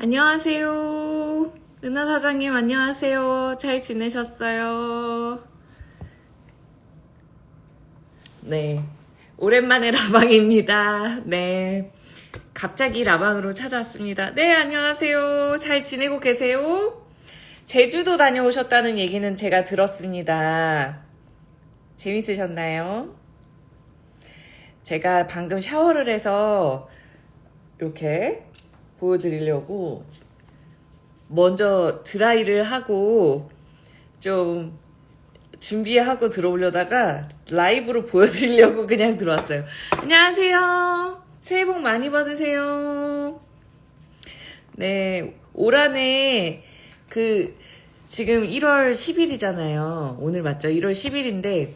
안녕하세요. 은하 사장님 안녕하세요. 잘 지내셨어요? 네. 오랜만에 라방입니다. 네. 갑자기 라방으로 찾아왔습니다. 네, 안녕하세요. 잘 지내고 계세요? 제주도 다녀오셨다는 얘기는 제가 들었습니다. 재밌으셨나요? 제가 방금 샤워를 해서 이렇게 보여드리려고 먼저 드라이를 하고 좀 준비하고 들어오려다가 라이브로 보여드리려고 그냥 들어왔어요. 안녕하세요. 새해 복 많이 받으세요. 네, 올 한해 지금 1월 10일이잖아요. 오늘 맞죠? 1월 10일인데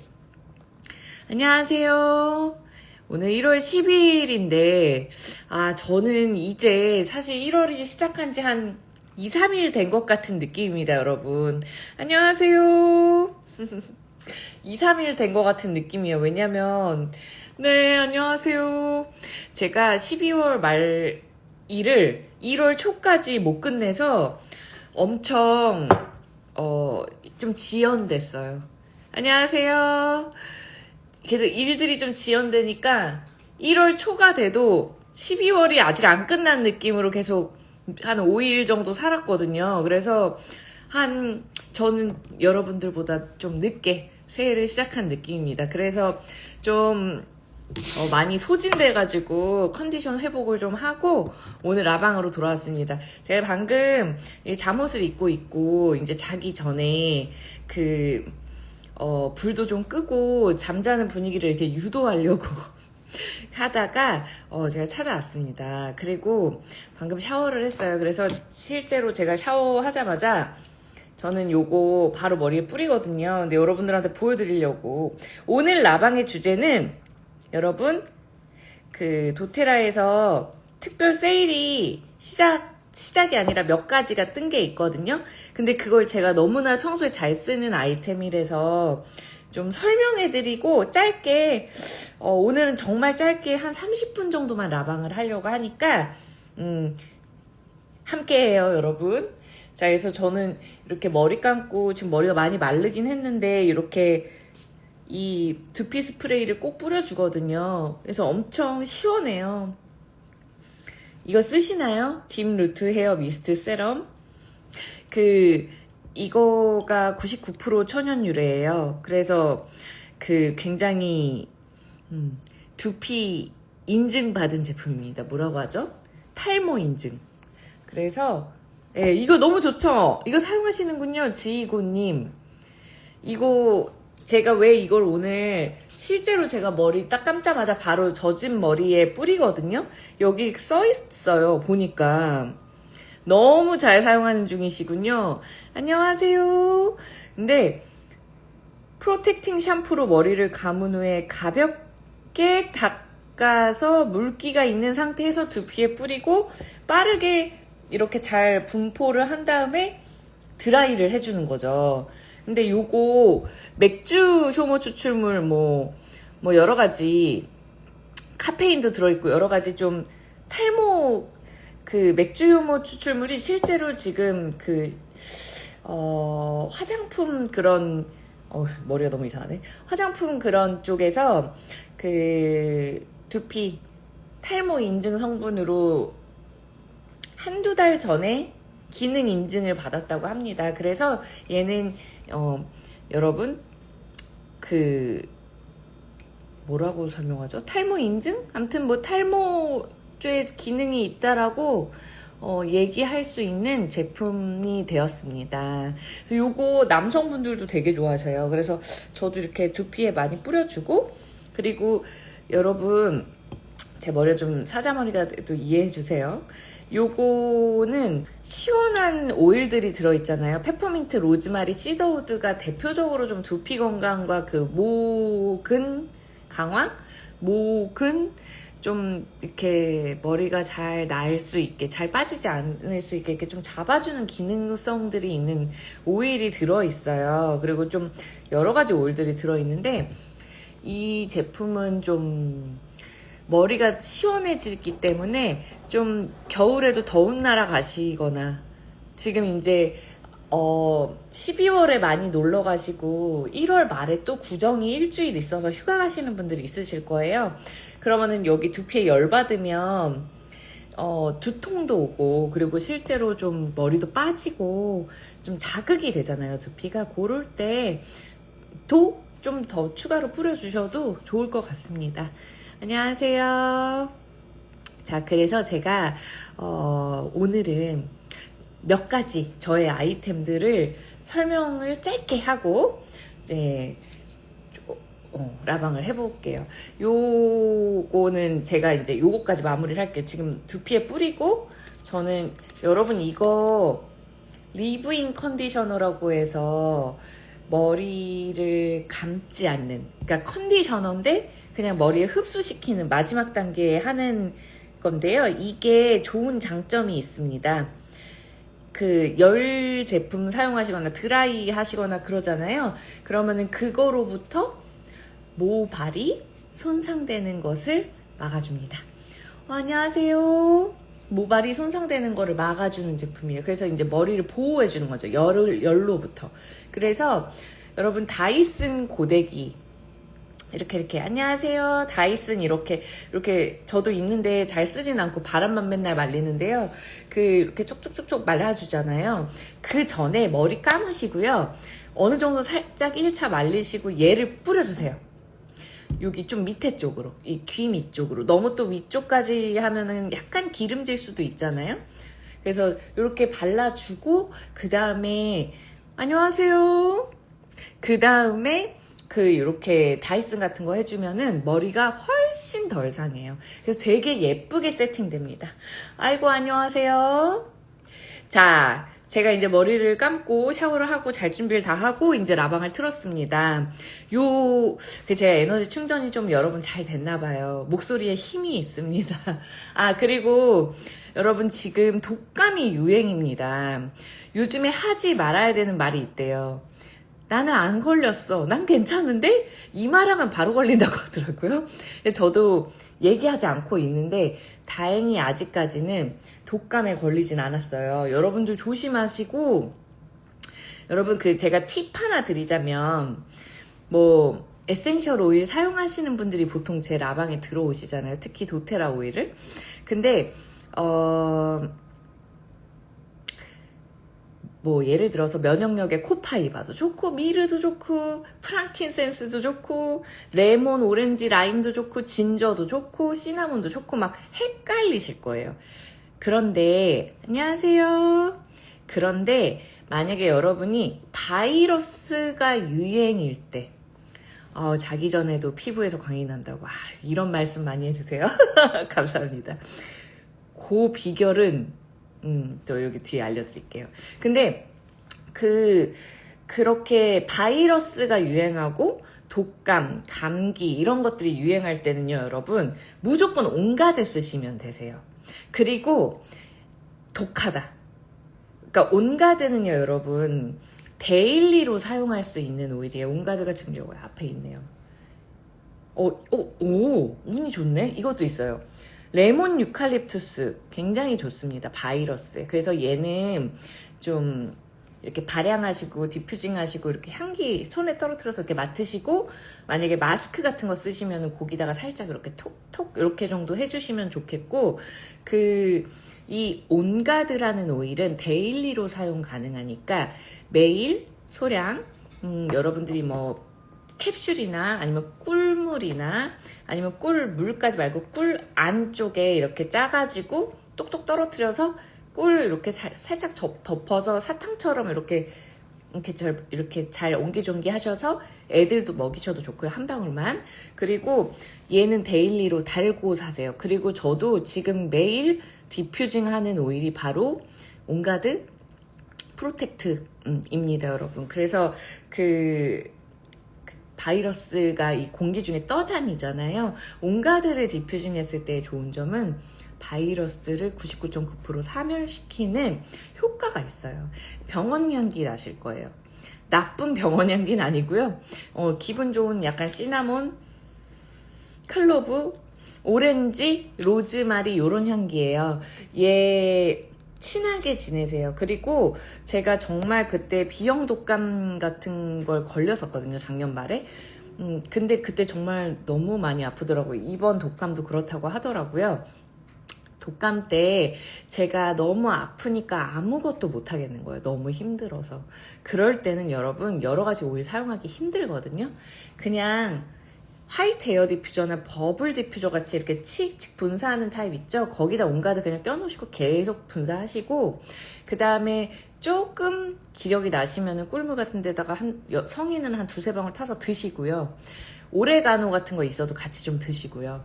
안녕하세요. 오늘 1월 10일인데, 저는 이제 사실 1월이 시작한 지 한 2, 3일 된 것 같은 느낌입니다, 여러분. 안녕하세요. 2, 3일 된 것 같은 느낌이에요. 왜냐면, 네, 안녕하세요. 제가 12월 말 일을 1월 초까지 못 끝내서 엄청, 좀 지연됐어요. 안녕하세요. 계속 일들이 좀 지연되니까 1월 초가 돼도 12월이 아직 안 끝난 느낌으로 계속 한 5일 정도 살았거든요. 그래서 저는 여러분들보다 좀 늦게 새해를 시작한 느낌입니다. 그래서 좀 많이 소진돼가지고 컨디션 회복을 좀 하고 오늘 라방으로 돌아왔습니다. 제가 방금 잠옷을 입고 있고 이제 자기 전에 불도 좀 끄고 잠자는 분위기를 이렇게 유도하려고 하다가 제가 찾아왔습니다. 그리고 방금 샤워를 했어요. 그래서 실제로 제가 샤워하자마자 저는 요거 바로 머리에 뿌리거든요. 근데 여러분들한테 보여드리려고 오늘 라방의 주제는 여러분 도테라에서 특별 세일이 시작이 아니라 몇 가지가 뜬 게 있거든요. 근데 그걸 제가 너무나 평소에 잘 쓰는 아이템이라서 좀 설명해드리고 짧게 오늘은 정말 짧게 한 30분 정도만 라방을 하려고 하니까 함께해요, 여러분. 자, 그래서 저는 이렇게 머리 감고 지금 머리가 많이 마르긴 했는데 이렇게 이 두피 스프레이를 꼭 뿌려주거든요. 그래서 엄청 시원해요. 이거 쓰시나요? 딥 루트 헤어 미스트 세럼. 이거가 99% 천연 유래예요. 그래서 굉장히 두피 인증받은 제품입니다. 뭐라고 하죠? 탈모 인증. 그래서 이거 너무 좋죠? 이거 사용하시는군요. 지이고님. 이거 제가 왜 이걸 오늘 실제로 제가 머리 딱 감자마자 바로 젖은 머리에 뿌리거든요. 여기 써 있어요. 보니까 너무 잘 사용하는 중이시군요. 안녕하세요. 근데 프로텍팅 샴푸로 머리를 감은 후에 가볍게 닦아서 물기가 있는 상태에서 두피에 뿌리고 빠르게 이렇게 잘 분포를 한 다음에 드라이를 해주는 거죠. 근데 요거 맥주 효모 추출물 뭐 여러 가지 카페인도 들어있고 여러 가지 좀 탈모 맥주 효모 추출물이 실제로 지금 화장품 그런 머리가 너무 이상하네. 화장품 그런 쪽에서 두피 탈모 인증 성분으로 한두 달 전에 기능 인증을 받았다고 합니다. 그래서 얘는 여러분 뭐라고 설명하죠? 탈모 인증? 아무튼 뭐 탈모죄 기능이 있다라고 얘기할 수 있는 제품이 되었습니다. 그래서 요거 남성분들도 되게 좋아하셔요. 그래서 저도 이렇게 두피에 많이 뿌려주고 그리고 여러분 제 머리가 좀 사자머리가 또 이해해 주세요. 요거는 시원한 오일들이 들어있잖아요. 페퍼민트, 로즈마리, 시더우드가 대표적으로 좀 두피 건강과 모근 강화? 모근 좀 이렇게 머리가 잘 날 수 있게, 잘 빠지지 않을 수 있게 이렇게 좀 잡아주는 기능성들이 있는 오일이 들어있어요. 그리고 좀 여러 가지 오일들이 들어있는데 이 제품은 좀 머리가 시원해지기 때문에 좀 겨울에도 더운 나라 가시거나 지금 이제 12월에 많이 놀러 가시고 1월 말에 또 구정이 일주일 있어서 휴가 가시는 분들이 있으실 거예요. 그러면은 여기 두피에 열 받으면 두통도 오고 그리고 실제로 좀 머리도 빠지고 좀 자극이 되잖아요. 두피가 고를 때도 좀 더 추가로 뿌려주셔도 좋을 것 같습니다. 안녕하세요. 자, 그래서 제가 오늘은 몇 가지 저의 아이템들을 설명을 짧게 하고 이제 라방을 해볼게요. 요거는 제가 이제 요거까지 마무리를 할게요. 지금 두피에 뿌리고 저는 여러분 이거 리브인 컨디셔너라고 해서 머리를 감지 않는, 그러니까 컨디셔너인데 그냥 머리에 흡수시키는 마지막 단계에 하는 건데요. 이게 좋은 장점이 있습니다. 그 열 제품 사용하시거나 드라이 하시거나 그러잖아요. 그러면은 그거로부터 모발이 손상되는 것을 막아줍니다. 안녕하세요. 모발이 손상되는 거를 막아주는 제품이에요. 그래서 이제 머리를 보호해주는 거죠. 열로부터. 그래서 여러분 다이슨 고데기 이렇게 안녕하세요. 다이슨 이렇게 저도 있는데 잘 쓰진 않고 바람만 맨날 말리는데요. 이렇게 쪽쪽쪽쪽 말아주잖아요. 그 전에 머리 감으시고요. 어느 정도 살짝 1차 말리시고 얘를 뿌려주세요. 여기 좀 밑에 쪽으로, 이 귀 밑쪽으로. 너무 또 위쪽까지 하면은 약간 기름질 수도 있잖아요. 그래서 이렇게 발라주고 그 다음에 안녕하세요. 그 다음에 이렇게 다이슨 같은 거 해주면은 머리가 훨씬 덜 상해요. 그래서 되게 예쁘게 세팅됩니다. 아이고 안녕하세요. 자, 제가 이제 머리를 감고 샤워를 하고 잘 준비를 다 하고 이제 라방을 틀었습니다. 제가 에너지 충전이 좀 여러분 잘 됐나 봐요. 목소리에 힘이 있습니다. 아, 그리고 여러분 지금 독감이 유행입니다. 요즘에 하지 말아야 되는 말이 있대요. 나는 안 걸렸어. 난 괜찮은데? 이 말하면 바로 걸린다고 하더라고요. 저도 얘기하지 않고 있는데 다행히 아직까지는 독감에 걸리진 않았어요. 여러분들 조심하시고, 여러분 제가 팁 하나 드리자면, 에센셜 오일 사용하시는 분들이 보통 제 라방에 들어오시잖아요. 특히 도테라 오일을. 근데, 예를 들어서 면역력에 코파이바도 좋고, 미르도 좋고, 프랑킨센스도 좋고, 레몬, 오렌지, 라임도 좋고, 진저도 좋고, 시나몬도 좋고, 막 헷갈리실 거예요. 그런데, 안녕하세요. 그런데, 만약에 여러분이 바이러스가 유행일 때, 자기 전에도 피부에서 광이 난다고, 이런 말씀 많이 해주세요. 감사합니다. 그 비결은, 또 여기 뒤에 알려드릴게요. 근데, 그렇게 바이러스가 유행하고, 독감, 감기, 이런 것들이 유행할 때는요, 여러분, 무조건 온가드 쓰시면 되세요. 그리고 독하다. 그러니까 온가드는요, 여러분 데일리로 사용할 수 있는 오일이에요. 온가드가 지금 여기 앞에 있네요. 운이 좋네. 이것도 있어요. 레몬 유칼립투스 굉장히 좋습니다. 바이러스에. 그래서 얘는 좀 이렇게 발향하시고 디퓨징 하시고 이렇게 향기 손에 떨어뜨려서 이렇게 맡으시고, 만약에 마스크 같은 거 쓰시면 거기다가 살짝 이렇게 톡톡 이렇게 정도 해주시면 좋겠고, 이 온가드라는 오일은 데일리로 사용 가능하니까 매일 소량 여러분들이 캡슐이나 아니면 꿀물이나 아니면 꿀물까지 말고 꿀 안쪽에 이렇게 짜가지고 똑똑 떨어뜨려서 꿀 이렇게 살짝 덮어서 사탕처럼 이렇게 잘 옹기종기 하셔서 애들도 먹이셔도 좋고요. 한 방울만. 그리고 얘는 데일리로 달고 사세요. 그리고 저도 지금 매일 디퓨징 하는 오일이 바로 온가드 프로텍트입니다, 여러분. 그래서 바이러스가 이 공기 중에 떠다니잖아요. 온가드를 디퓨징 했을 때 좋은 점은 바이러스를 99.9% 사멸시키는 효과가 있어요. 병원 향기 나실 거예요. 나쁜 병원 향기는 아니고요. 기분 좋은 약간 시나몬, 클로브, 오렌지, 로즈마리 요런 향기예요. 얘 친하게 지내세요. 그리고 제가 정말 그때 B형 독감 같은 걸 걸렸었거든요. 작년 말에. 근데 그때 정말 너무 많이 아프더라고요. 이번 독감도 그렇다고 하더라고요. 독감 때 제가 너무 아프니까 아무것도 못 하겠는 거예요. 너무 힘들어서. 그럴 때는 여러분 여러 가지 오일 사용하기 힘들거든요. 그냥 화이트 에어 디퓨저나 버블 디퓨저 같이 이렇게 칙칙 분사하는 타입 있죠? 거기다 온가드 그냥 껴놓으시고 계속 분사하시고, 그 다음에 조금 기력이 나시면은 꿀물 같은 데다가 성인은 한 두세 방울 타서 드시고요. 오레가노 같은 거 있어도 같이 좀 드시고요.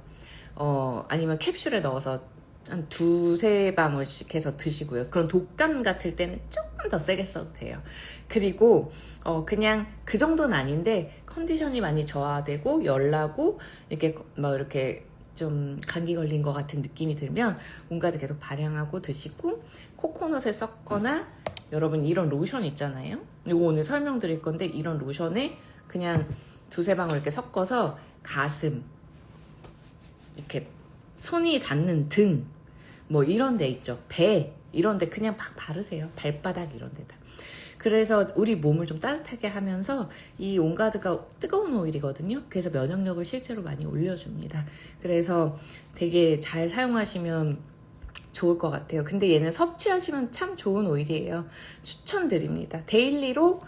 아니면 캡슐에 넣어서 한 두세 방울씩 해서 드시고요. 그런 독감 같을 때는 조금 더 세게 써도 돼요. 그리고 그냥 그 정도는 아닌데 컨디션이 많이 저하되고 열나고 이렇게 막 이렇게 좀 감기 걸린 것 같은 느낌이 들면 온가드 계속 발향하고 드시고, 코코넛에 섞거나 여러분 이런 로션 있잖아요. 이거 오늘 설명드릴 건데 이런 로션에 그냥 두세 방울 이렇게 섞어서 가슴, 이렇게 손이 닿는 등, 뭐 이런 데 있죠. 배 이런 데 그냥 막 바르세요. 발바닥 이런 데다. 그래서 우리 몸을 좀 따뜻하게 하면서 이 온가드가 뜨거운 오일이거든요. 그래서 면역력을 실제로 많이 올려줍니다. 그래서 되게 잘 사용하시면 좋을 것 같아요. 근데 얘는 섭취하시면 참 좋은 오일이에요. 추천드립니다. 데일리로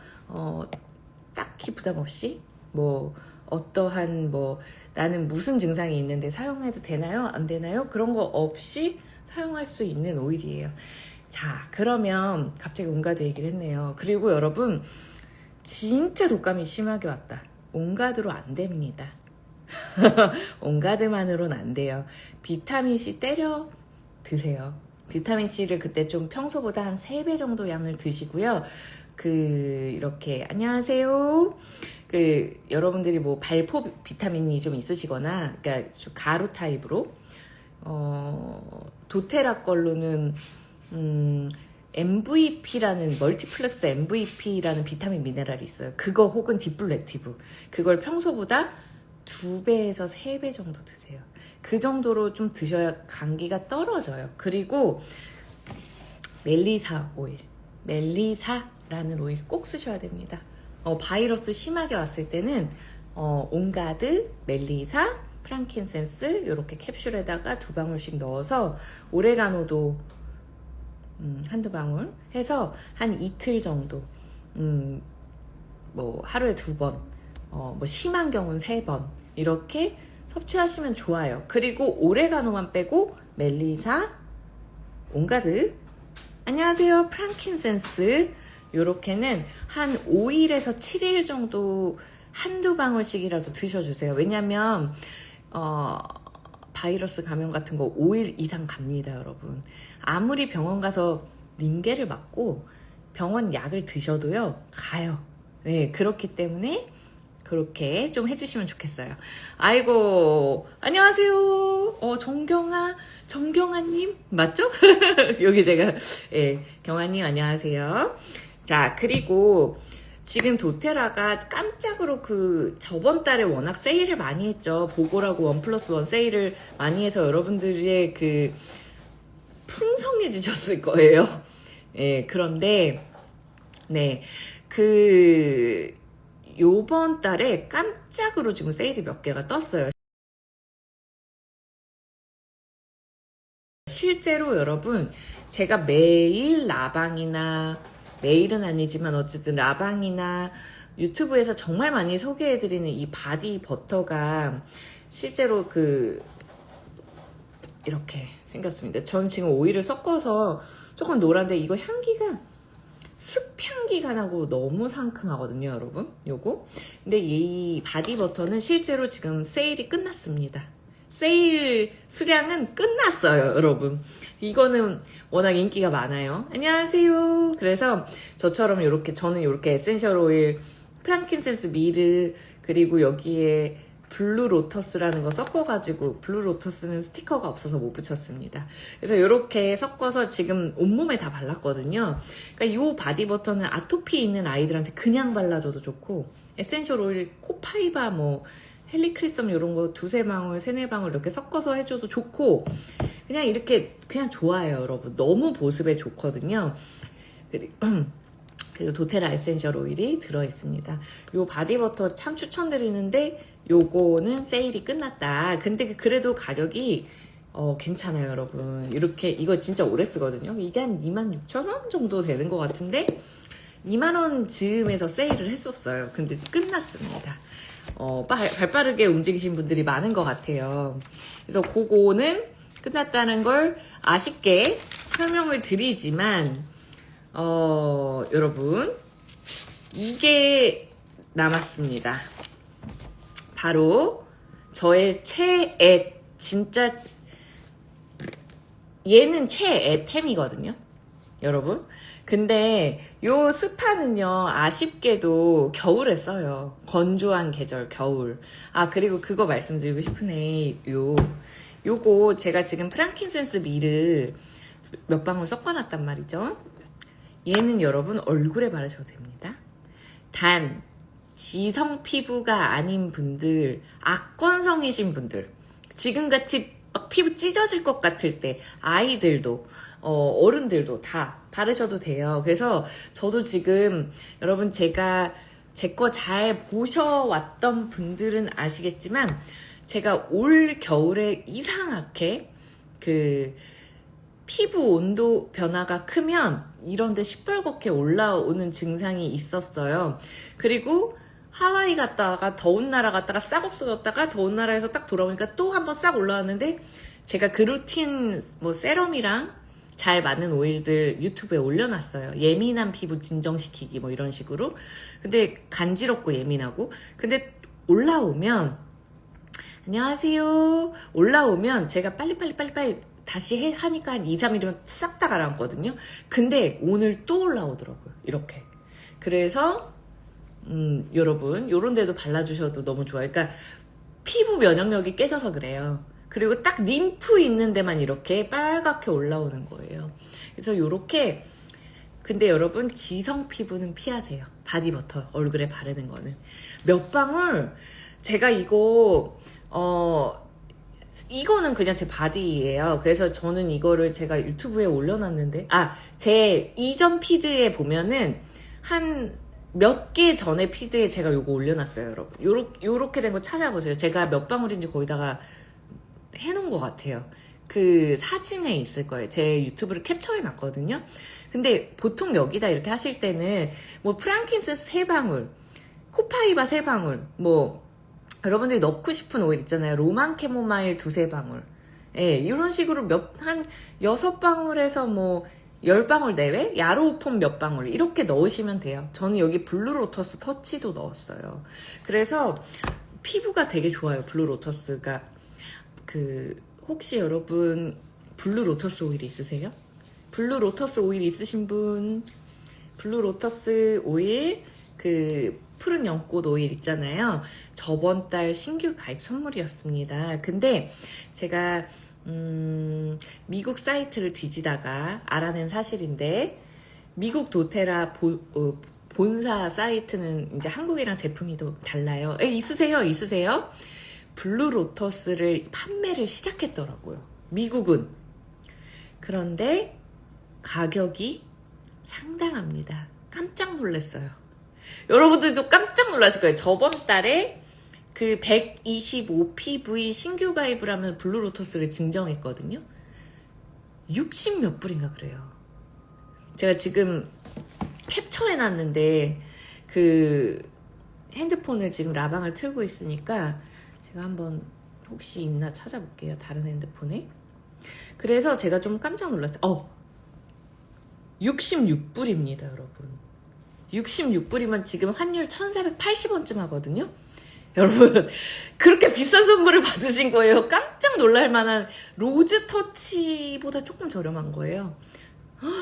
딱히 부담 없이 뭐 어떠한 뭐 나는 무슨 증상이 있는데 사용해도 되나요? 안 되나요? 그런 거 없이 사용할 수 있는 오일이에요. 자, 그러면 갑자기 온가드 얘기를 했네요. 그리고 여러분 진짜 독감이 심하게 왔다. 온가드로 안 됩니다. 온가드만으로는 안 돼요. 비타민C 때려 드세요. 비타민C를 그때 좀 평소보다 한 3배 정도 양을 드시고요. 이렇게 안녕하세요. 여러분들이 뭐 발포 비타민이 좀 있으시거나, 그러니까 가루 타입으로 도테라 걸로는 MVP라는 멀티플렉스 MVP라는 비타민 미네랄이 있어요. 그거 혹은 디플렉티브, 그걸 평소보다 2배에서 3배 정도 드세요. 그 정도로 좀 드셔야 감기가 떨어져요. 그리고 멜리사 오일, 멜리사라는 오일 꼭 쓰셔야 됩니다. 바이러스 심하게 왔을 때는 온가드, 멜리사, 프랑킨센스 이렇게 캡슐에다가 2방울씩 넣어서, 오레가노도 한두 방울 해서 한 이틀 정도, 뭐 하루에 2번, 뭐 심한 경우는 3번 이렇게 섭취하시면 좋아요. 그리고 오레가노만 빼고 멜리사, 온가드, 안녕하세요, 프랑킨센스 요렇게는 한 5일에서 7일 정도 한두 방울씩이라도 드셔주세요. 왜냐면 바이러스 감염 같은 거 5일 이상 갑니다, 여러분. 아무리 병원 가서 링겔을 맞고 병원 약을 드셔도요, 가요. 네, 그렇기 때문에 그렇게 좀 해주시면 좋겠어요. 아이고, 안녕하세요. 정경아님 맞죠? 여기 제가 경아님 안녕하세요. 자, 그리고 지금 도테라가 깜짝으로 저번 달에 워낙 세일을 많이 했죠. 보고라고 1+1 세일을 많이 해서 여러분들의 풍성해지셨을 거예요. 그런데 요번 달에 깜짝으로 지금 세일이 몇 개가 떴어요. 실제로 여러분, 제가 매일 라방이나, 매일은 아니지만 어쨌든 라방이나 유튜브에서 정말 많이 소개해드리는 이 바디 버터가 실제로 이렇게 생겼습니다. 전 지금 오일을 섞어서 조금 노란데 이거 향기가 습향기가 나고 너무 상큼하거든요, 여러분. 요거. 근데 이 바디 버터는 실제로 지금 세일이 끝났습니다. 세일 수량은 끝났어요, 여러분. 이거는 워낙 인기가 많아요. 안녕하세요. 그래서 저처럼 저는 이렇게 에센셜 오일, 프랑킨센스 미르, 그리고 여기에 블루 로터스라는 거 섞어가지고, 블루 로터스는 스티커가 없어서 못 붙였습니다. 그래서 이렇게 섞어서 지금 온몸에 다 발랐거든요. 그러니까 이 바디버터는 아토피 있는 아이들한테 그냥 발라줘도 좋고, 에센셜 오일 코파이바 헬리크리썸 이런 거 두세 방울, 세네 방울 이렇게 섞어서 해줘도 좋고, 그냥 이렇게 그냥 좋아요, 여러분. 너무 보습에 좋거든요. 그리고 도테라 에센셜 오일이 들어있습니다. 요 바디버터 참 추천드리는데 요거는 세일이 끝났다. 근데 그래도 가격이 괜찮아요, 여러분. 이렇게 이거 진짜 오래 쓰거든요. 이게 한 26,000원 정도 되는 것 같은데 2만원 즈음에서 세일을 했었어요. 근데 끝났습니다. 발빠르게 움직이신 분들이 많은 것 같아요. 그래서 그거는 끝났다는 걸 아쉽게 설명을 드리지만 여러분, 이게 남았습니다. 바로 저의 최애, 진짜 얘는 최애템이거든요, 여러분. 근데 요 스파는요, 아쉽게도 겨울에 써요. 건조한 계절, 겨울. 그리고 그거 말씀드리고 싶으네. 요거 제가 지금 프랑킨센스 밀을 몇 방울 섞어놨단 말이죠. 얘는 여러분 얼굴에 바르셔도 됩니다. 단 지성 피부가 아닌 분들, 악건성이신 분들, 지금같이 막 피부 찢어질 것 같을 때 아이들도 어른들도 다 바르셔도 돼요. 그래서 저도 지금 여러분 제가 제 거 잘 보셔왔던 분들은 아시겠지만 제가 올 겨울에 이상하게 피부 온도 변화가 크면 이런데 시뻘겋게 올라오는 증상이 있었어요. 그리고 하와이 갔다가 더운 나라 갔다가 싹 없어졌다가 더운 나라에서 딱 돌아오니까 또 한번 싹 올라왔는데 제가 그 루틴 세럼이랑 잘 맞는 오일들 유튜브에 올려놨어요. 예민한 피부 진정시키기 뭐 이런 식으로. 근데 간지럽고 예민하고. 근데 올라오면 안녕하세요. 올라오면 제가 빨리빨리 다시 하니까 한 2, 3일이면 싹 다 가라앉거든요. 근데 오늘 또 올라오더라고요. 이렇게. 그래서 여러분 요런 데도 발라주셔도 너무 좋아요. 그러니까 피부 면역력이 깨져서 그래요. 그리고 딱 림프 있는 데만 이렇게 빨갛게 올라오는 거예요. 그래서 요렇게. 근데 여러분 지성 피부는 피하세요. 바디버터 얼굴에 바르는 거는. 몇 방울 제가 이거는 그냥 제 바디예요. 그래서 저는 이거를 제가 유튜브에 올려놨는데 제 이전 피드에 보면은 한 몇 개 전에 피드에 제가 요거 올려놨어요, 여러분. 요렇게 된 거 찾아보세요. 제가 몇 방울인지 거기다가 해놓은 것 같아요. 그 사진에 있을 거예요. 제 유튜브를 캡처해놨거든요. 근데 보통 여기다 이렇게 하실 때는 뭐 프랑킨센스 3방울, 코파이바 3방울, 뭐 여러분들이 넣고 싶은 오일 있잖아요. 로만 캐모마일 2-3방울. 예, 이런 식으로 한 6방울에서 뭐 10방울 내외? 야로우폼 몇 방울 이렇게 넣으시면 돼요. 저는 여기 블루로터스 터치도 넣었어요. 그래서 피부가 되게 좋아요. 블루로터스가. 혹시 여러분 블루로터스 오일 있으세요? 블루로터스 오일 있으신 분, 블루로터스 오일 푸른 연꽃 오일 있잖아요. 저번 달 신규 가입 선물이었습니다. 근데 제가 미국 사이트를 뒤지다가 알아낸 사실인데 미국 도테라 본사 사이트는 이제 한국이랑 제품이 또 달라요. 있으세요? 블루로터스를 판매를 시작했더라고요. 미국은. 그런데 가격이 상당합니다. 깜짝 놀랐어요. 여러분들도 깜짝 놀라실 거예요. 저번 달에 125PV 신규 가입을 하면 블루로터스를 증정했거든요. 60 몇 불인가 그래요. 제가 지금 캡처해놨는데 핸드폰을 지금 라방을 틀고 있으니까 제가 한번 혹시 있나 찾아볼게요. 다른 핸드폰에. 그래서 제가 좀 깜짝 놀랐어요. 66불입니다, 여러분. 66불이면 지금 환율 1480원쯤 하거든요. 여러분 그렇게 비싼 선물을 받으신 거예요. 깜짝 놀랄 만한. 로즈 터치보다 조금 저렴한 거예요.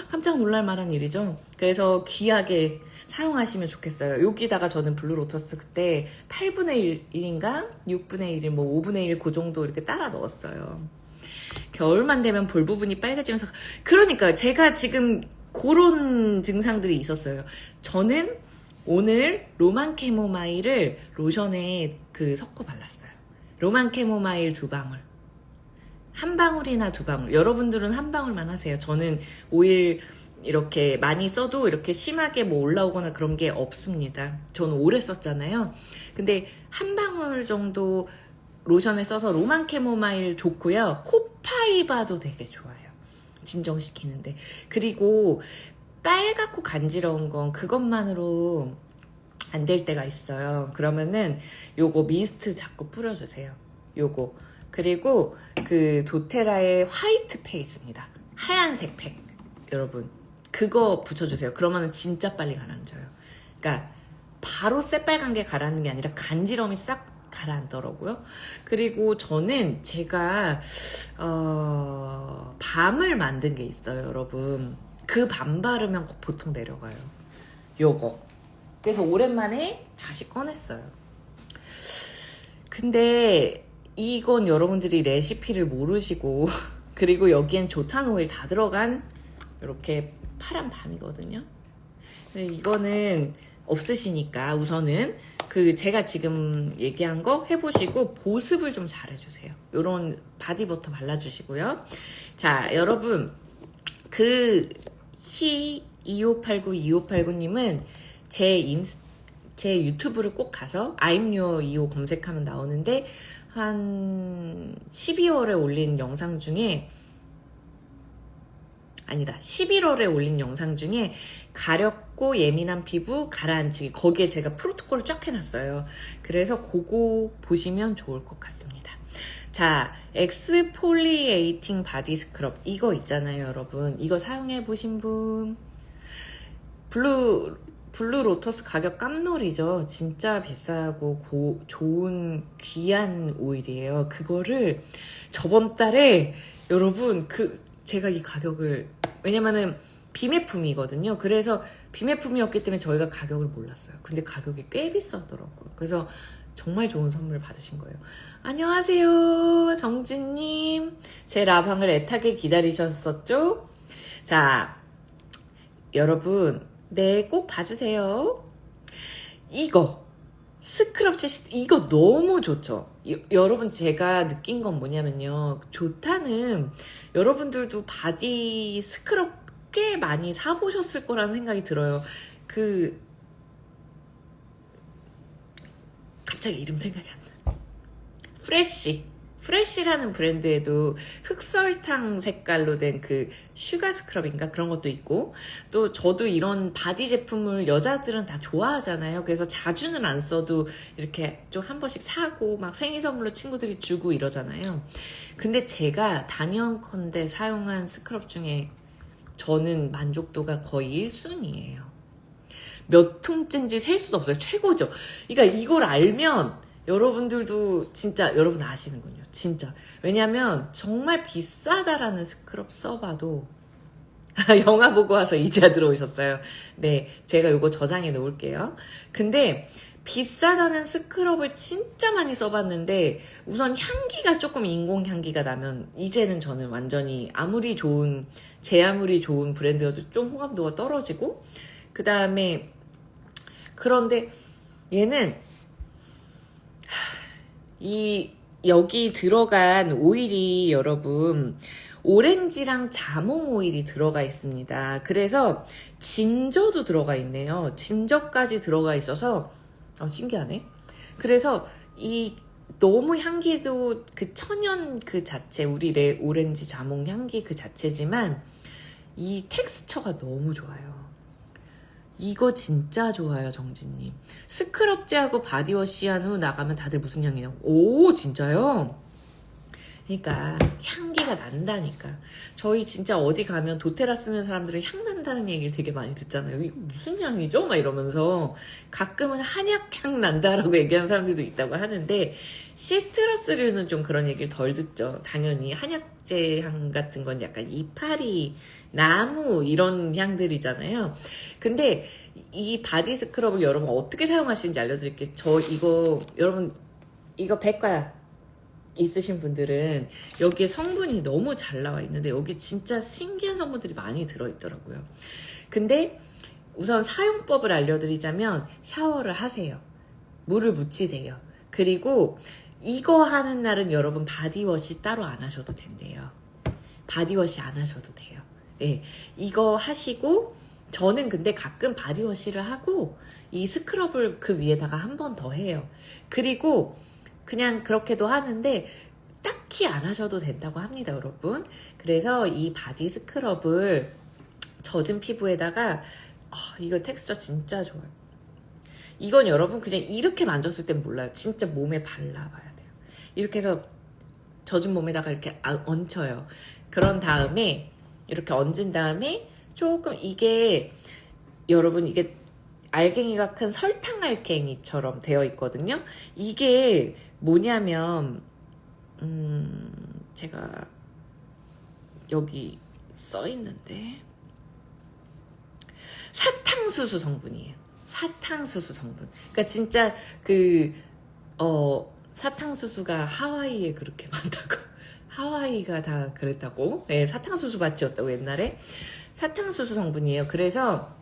깜짝 놀랄 만한 일이죠. 그래서 귀하게 사용하시면 좋겠어요. 여기다가 저는 블루로터스 그때 8분의 1인가 6분의 1, 뭐 5분의 1 그 정도 이렇게 따라 넣었어요. 겨울만 되면 볼 부분이 빨개지면서. 그러니까 제가 지금 그런 증상들이 있었어요. 저는 오늘 로만 캐모마일을 로션에 섞어 발랐어요. 로만 캐모마일 2방울. 한 방울이나 2방울. 여러분들은 한 방울만 하세요. 저는 오일 이렇게 많이 써도 이렇게 심하게 뭐 올라오거나 그런 게 없습니다. 저는 오래 썼잖아요. 근데 한 방울 정도 로션에 써서 로만 캐모마일 좋고요. 코파이바도 되게 좋아요. 진정시키는데. 그리고 빨갛고 간지러운 건 그것만으로 안 될 때가 있어요. 그러면은 요거 미스트 자꾸 뿌려주세요. 요거. 그리고 도테라의 화이트 팩 있습니다. 하얀색 팩. 여러분. 그거 붙여주세요. 그러면은 진짜 빨리 가라앉아요. 그러니까 바로 새빨간 게 가라앉는 게 아니라 간지럼이 싹 가라앉더라고요. 그리고 저는 제가 밤을 만든 게 있어요, 여러분. 그 밤 바르면 보통 내려가요. 요거. 그래서 오랜만에 다시 꺼냈어요. 근데 이건 여러분들이 레시피를 모르시고 그리고 여기엔 조탄오일 다 들어간 이렇게 파란 밤이거든요. 이거는 없으시니까 우선은 제가 지금 얘기한 거 해보시고 보습을 좀 잘 해주세요. 요런 바디버터 발라주시고요. 자, 여러분 히 2589님은 제 유튜브를 꼭 가서 I'm your 25 검색하면 나오는데 한 12월에 올린 영상 중에 아니다 11월에 올린 영상 중에 가렵고 예민한 피부 가라앉히기 거기에 제가 프로토콜을 쫙 해놨어요. 그래서 그거 보시면 좋을 것 같습니다. 자, 엑스폴리에이팅 바디 스크럽 이거 있잖아요, 여러분. 이거 사용해 보신 분 블루 로터스 가격 깜놀이죠. 진짜 비싸고 좋은 귀한 오일이에요. 그거를 저번 달에 여러분 제가 이 가격을 왜냐면은 비매품이거든요. 그래서 비매품이었기 때문에 저희가 가격을 몰랐어요. 근데 가격이 꽤 비싸더라고요. 그래서 정말 좋은 선물을 받으신 거예요. 안녕하세요, 정진님. 제 라방을 애타게 기다리셨었죠? 자, 여러분, 네, 꼭 봐주세요. 이거 스크럽 이거 너무 좋죠. 여러분 제가 느낀 건 뭐냐면요. 좋다는 여러분들도 바디 스크럽 꽤 많이 사보셨을 거라는 생각이 들어요. 갑자기 이름 생각이 안 나. 프레쉬라는 브랜드에도 흑설탕 색깔로 된 슈가 스크럽인가 그런 것도 있고 또 저도 이런 바디 제품을 여자들은 다 좋아하잖아요. 그래서 자주는 안 써도 이렇게 좀 한 번씩 사고 막 생일 선물로 친구들이 주고 이러잖아요. 근데 제가 단연컨대 사용한 스크럽 중에 저는 만족도가 거의 1순위예요. 몇 통째인지 셀 수도 없어요. 최고죠. 그러니까 이걸 알면 여러분들도 진짜 여러분 아시는군요. 진짜. 왜냐면 정말 비싸다라는 스크럽 써봐도 영화 보고 와서 이제야 들어오셨어요. 네, 제가 이거 저장해 놓을게요. 근데 비싸다는 스크럽을 진짜 많이 써봤는데 우선 향기가 조금 인공 향기가 나면 이제는 저는 완전히 아무리 좋은 브랜드여도 좀 호감도가 떨어지고 그 다음에 그런데 얘는 여기 들어간 오일이 여러분 오렌지랑 자몽 오일이 들어가 있습니다. 그래서 진저도 들어가 있네요. 진저까지 들어가 있어서 신기하네. 그래서 너무 향기도 천연 자체 우리 오렌지 자몽 향기 자체지만 이 텍스처가 너무 좋아요. 이거 진짜 좋아요, 정진님. 스크럽제하고 바디워시한 후 나가면 다들 무슨 향이 나고 오, 진짜요? 그러니까 향기가 난다니까. 저희 진짜 어디 가면 도테라 쓰는 사람들은 향 난다는 얘기를 되게 많이 듣잖아요. 이거 무슨 향이죠? 막 이러면서 가끔은 한약향 난다라고 얘기하는 사람들도 있다고 하는데 시트러스류는 좀 그런 얘기를 덜 듣죠. 당연히 한약재 향 같은 건 약간 이파리, 나무 이런 향들이잖아요. 근데 이 바디 스크럽을 여러분 어떻게 사용하시는지 알려드릴게요. 여러분 이거 백과 있으신 분들은 여기에 성분이 너무 잘 나와 있는데 여기 진짜 신기한 성분들이 많이 들어있더라고요. 근데 우선 사용법을 알려드리자면 샤워를 하세요. 물을 묻히세요. 그리고 이거 하는 날은 여러분 바디워시 따로 안 하셔도 된대요. 바디워시 안 하셔도 돼요. 네, 이거 하시고 저는 근데 가끔 바디워시를 하고 이 스크럽을 그 위에다가 한 번 더 해요. 그리고 그냥 그렇게도 하는데 딱히 안 하셔도 된다고 합니다, 여러분. 그래서 이 바디 스크럽을 젖은 피부에다가 이거 텍스처 진짜 좋아요. 이건 여러분 그냥 이렇게 만졌을 땐 몰라요. 진짜 몸에 발라봐야 돼요. 이렇게 해서 젖은 몸에다가 이렇게 얹혀요. 그런 다음에 이렇게 얹은 다음에 조금 이게 여러분 이게 알갱이가 큰 설탕 알갱이처럼 되어 있거든요. 이게 뭐냐면 제가 여기 써 있는데 사탕수수 성분이에요. 사탕수수 성분. 그러니까 진짜 사탕수수가 하와이에 그렇게 많다고. 하와이가 다 그랬다고. 네, 사탕수수 밭이었다고 옛날에. 사탕수수 성분이에요. 그래서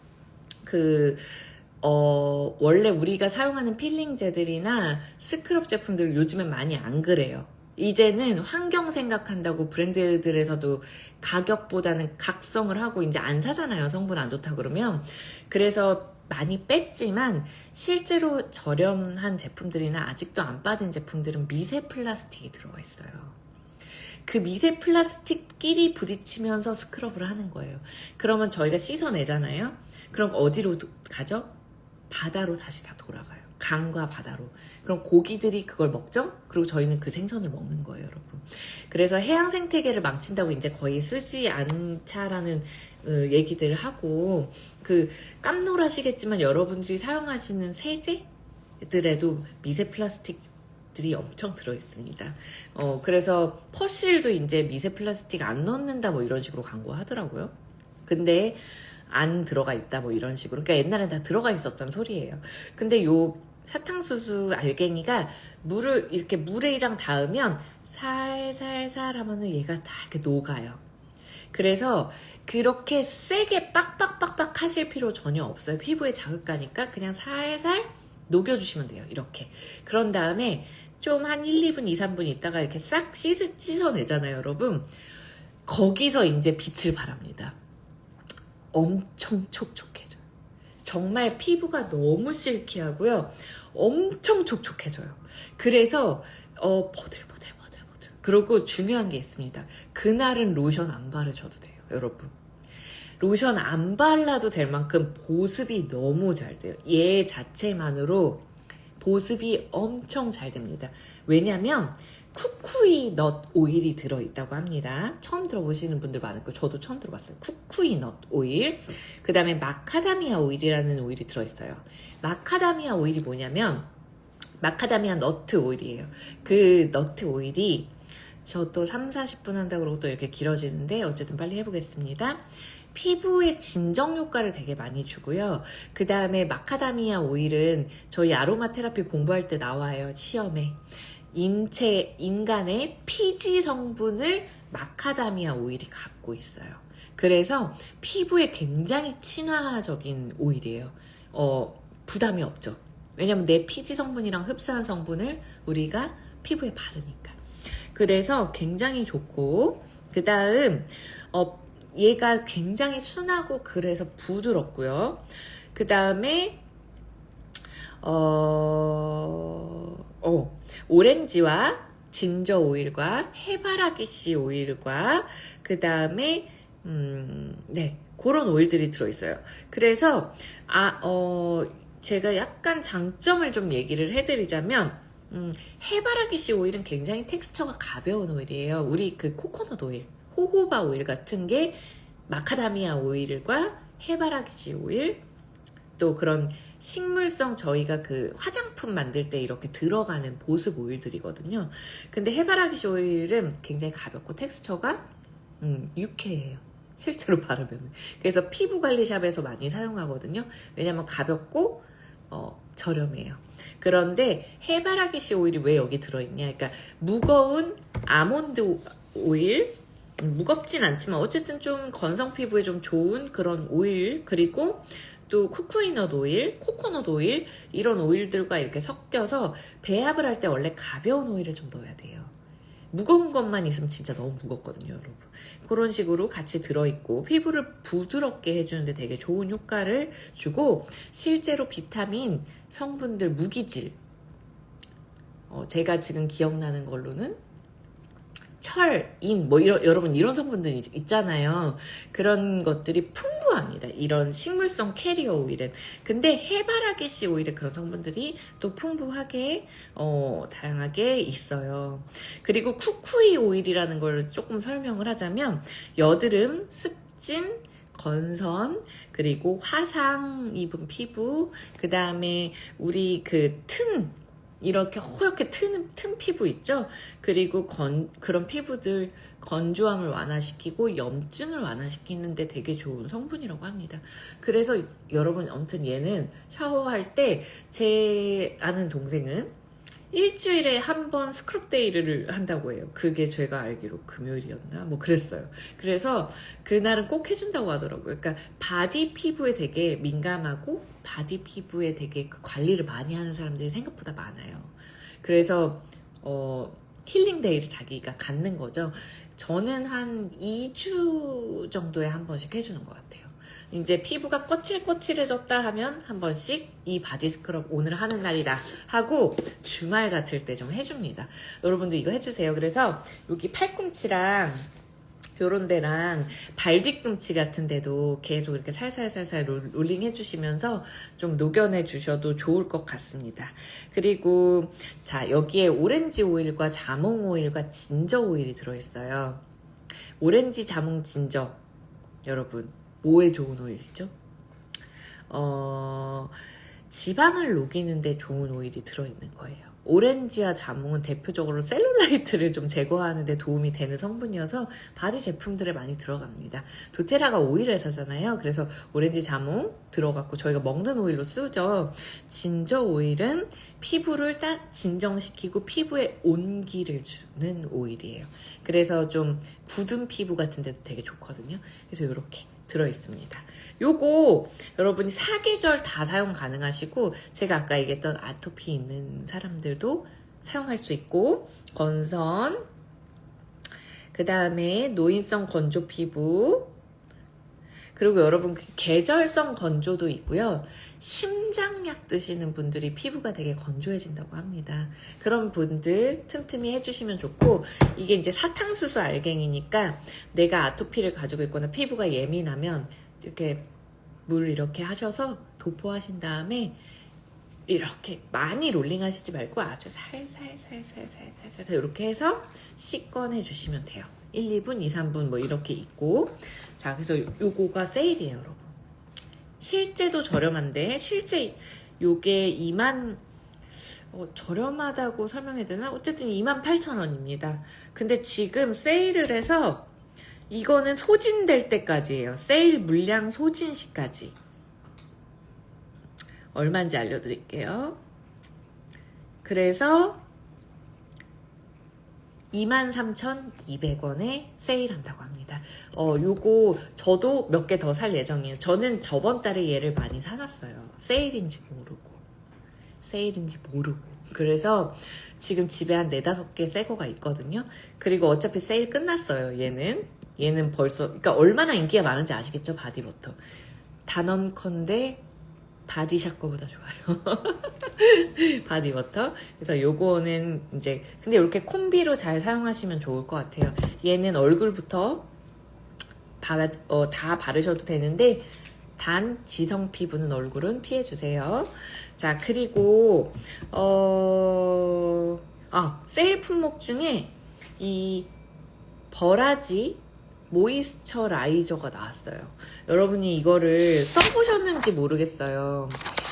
원래 우리가 사용하는 필링제들이나 스크럽 제품들 요즘엔 많이 안 그래요. 이제는 환경 생각한다고 브랜드들에서도 가격보다는 각성을 하고 이제 안 사잖아요. 성분 안 좋다 그러면. 그래서 많이 뺐지만 실제로 저렴한 제품들이나 아직도 안 빠진 제품들은 미세 플라스틱이 들어가 있어요. 그 미세 플라스틱끼리 부딪히면서 스크럽을 하는 거예요. 그러면 저희가 씻어내잖아요. 그럼 어디로 가죠? 바다로 다시 다 돌아가요. 강과 바다로. 그럼 고기들이 그걸 먹죠? 그리고 저희는 그 생선을 먹는 거예요, 여러분. 그래서 해양 생태계를 망친다고 이제 거의 쓰지 않자라는 얘기들을 하고, 깜놀하시겠지만 여러분들이 사용하시는 세제들에도 미세 플라스틱들이 엄청 들어있습니다. 그래서 퍼실도 이제 미세 플라스틱 안 넣는다 뭐 이런 식으로 광고하더라고요. 근데 안 들어가 있다 뭐 이런 식으로. 그러니까 옛날엔 다 들어가 있었던 소리예요. 근데 요 사탕수수 알갱이가 물을 이렇게 물에랑 닿으면 살살살 하면은 얘가 다 이렇게 녹아요. 그래서 그렇게 세게 빡빡빡빡 하실 필요 전혀 없어요. 피부에 자극 가니까 그냥 살살 녹여주시면 돼요. 이렇게. 그런 다음에 좀 한 1, 2분, 2, 3분 있다가 이렇게 싹 씻어내잖아요, 여러분. 거기서 이제 빛을 발합니다. 엄청 촉촉해져요. 정말 피부가 너무 실키하고요. 엄청 촉촉해져요. 그래서 보들보들. 그리고 중요한 게 있습니다. 그날은 로션 안 바르셔도 돼요, 여러분. 로션 안 발라도 될 만큼 보습이 너무 잘 돼요. 얘 자체만으로 보습이 엄청 잘 됩니다. 왜냐면 쿠쿠이 넛 오일이 들어있다고 합니다. 처음 들어보시는 분들 많을 거예요. 저도 처음 들어봤어요. 쿠쿠이 넛 오일. 그 다음에 마카다미아 오일이라는 오일이 들어있어요. 마카다미아 오일이 뭐냐면 마카다미아 너트 오일이에요. 그 너트 오일이 저도 3, 40분 한다고 그러고 또 이렇게 길어지는데 어쨌든 빨리 해보겠습니다. 피부에 진정 효과를 되게 많이 주고요. 그 다음에 마카다미아 오일은 저희 아로마 테라피 공부할 때 나와요. 시험에. 인간의 피지 성분을 마카다미아 오일이 갖고 있어요. 그래서 피부에 굉장히 친화적인 오일이에요. 부담이 없죠. 왜냐면 내 피지 성분이랑 흡사한 성분을 우리가 피부에 바르니까. 그래서 굉장히 좋고, 그 다음 얘가 굉장히 순하고 그래서 부드럽고요. 그 다음에 오렌지와 진저 오일과 해바라기씨 오일과 그 다음에 네, 그런 오일들이 들어있어요. 그래서 제가 약간 장점을 좀 얘기를 해드리자면 해바라기씨 오일은 굉장히 텍스처가 가벼운 오일이에요. 우리 그 코코넛 오일, 호호바 오일 같은 게 마카다미아 오일과 해바라기씨 오일, 또 그런 식물성 저희가 그 화장품 만들 때 이렇게 들어가는 보습 오일들이거든요. 근데 해바라기씨 오일은 굉장히 가볍고 텍스처가 유쾌해요. 실제로 바르면. 그래서 피부관리샵에서 많이 사용하거든요. 왜냐면 가볍고 저렴해요. 그런데 해바라기씨 오일이 왜 여기 들어있냐? 그러니까 무거운 아몬드 오일, 무겁진 않지만 어쨌든 좀 건성 피부에 좀 좋은 그런 오일, 그리고 또 쿠쿠이넛 오일, 코코넛 오일, 이런 오일들과 이렇게 섞여서 배합을 할 때 원래 가벼운 오일을 좀 넣어야 돼요. 무거운 것만 있으면 진짜 너무 무겁거든요, 여러분. 그런 식으로 같이 들어있고 피부를 부드럽게 해주는데 되게 좋은 효과를 주고, 실제로 비타민 성분들, 무기질, 제가 지금 기억나는 걸로는 철, 인, 여러분 이런 성분들이 있잖아요. 그런 것들이 풍부합니다. 이런 식물성 캐리어 오일은. 근데 해바라기씨 오일에 그런 성분들이 또 풍부하게, 다양하게 있어요. 그리고 쿠쿠이 오일이라는 걸 조금 설명을 하자면, 여드름, 습진, 건선, 그리고 화상 입은 피부, 그 다음에 우리 이렇게 허옇게 튼 피부 있죠? 그리고 그런 피부들 건조함을 완화시키고 염증을 완화시키는데 되게 좋은 성분이라고 합니다. 그래서 여러분, 아무튼 얘는 샤워할 때, 제 아는 동생은 일주일에 한 번 스크럽 데이를 한다고 해요. 그게 제가 알기로 금요일이었나? 뭐 그랬어요. 그래서 그날은 꼭 해준다고 하더라고요. 그러니까 바디 피부에 되게 민감하고 바디 피부에 되게 그 관리를 많이 하는 사람들이 생각보다 많아요. 그래서 힐링 데이를 자기가 갖는 거죠. 저는 한 2주 정도에 한 번씩 해주는 것 같아요. 이제 피부가 거칠거칠해졌다 하면 한 번씩 이 바디 스크럽 오늘 하는 날이다 하고 주말 같을 때 좀 해줍니다. 여러분들 이거 해주세요. 그래서 여기 팔꿈치랑 요런 데랑 발 뒤꿈치 같은 데도 계속 이렇게 살살살살 롤링 해주시면서 좀 녹여내 주셔도 좋을 것 같습니다. 그리고 자, 여기에 오렌지 오일과 자몽 오일과 진저 오일이 들어있어요. 오렌지, 자몽, 진저, 여러분 뭐에 좋은 오일이죠? 지방을 녹이는데 좋은 오일이 들어있는 거예요. 오렌지와 자몽은 대표적으로 셀룰라이트를 좀 제거하는 데 도움이 되는 성분이어서 바디 제품들에 많이 들어갑니다. 도테라가 오일 회사잖아요. 그래서 오렌지, 자몽 들어갔고 저희가 먹는 오일로 쓰죠. 진저 오일은 피부를 딱 진정시키고 피부에 온기를 주는 오일이에요. 그래서 좀 굳은 피부 같은 데도 되게 좋거든요. 그래서 이렇게 들어있습니다. 요거 여러분이 사계절 다 사용 가능하시고, 제가 아까 얘기했던 아토피 있는 사람들도 사용할 수 있고, 건선, 그 다음에 노인성 건조 피부, 그리고 여러분 계절성 건조도 있고요. 심장약 드시는 분들이 피부가 되게 건조해진다고 합니다. 그런 분들 틈틈이 해주시면 좋고, 이게 이제 사탕수수 알갱이니까 내가 아토피를 가지고 있거나 피부가 예민하면 이렇게 물 이렇게 하셔서 도포하신 다음에 이렇게 많이 롤링 하시지 말고 아주 살살살살살살 이렇게 해서 씻꺼내 주시면 돼요. 1, 2분, 2, 3분 뭐 이렇게 있고. 자, 그래서 요거가 세일이에요, 여러분. 실제도 저렴한데, 실제 요게 저렴하다고 설명해야 되나? 어쨌든 28,000원입니다. 근데 지금 세일을 해서 이거는 소진될 때까지예요. 세일 물량 소진 시까지. 얼마인지 알려드릴게요. 그래서 23,200원에 세일한다고 합니다. 요거 저도 몇 개 더 살 예정이에요. 저는 저번 달에 얘를 많이 사놨어요. 세일인지 모르고. 그래서 지금 집에 한 4, 5개 새 거가 있거든요. 그리고 어차피 세일 끝났어요. 얘는 벌써, 그러니까 얼마나 인기가 많은지 아시겠죠? 바디버터. 단언컨대 바디샵 거보다 좋아요. 바디버터. 그래서 요거는 이제, 근데 이렇게 콤비로 잘 사용하시면 좋을 것 같아요. 얘는 얼굴부터 다 바르셔도 되는데, 단 지성 피부는 얼굴은 피해주세요. 자, 그리고 세일 품목 중에 이 버라지 모이스처라이저가 나왔어요. 여러분이 이거를 써보셨는지 모르겠어요.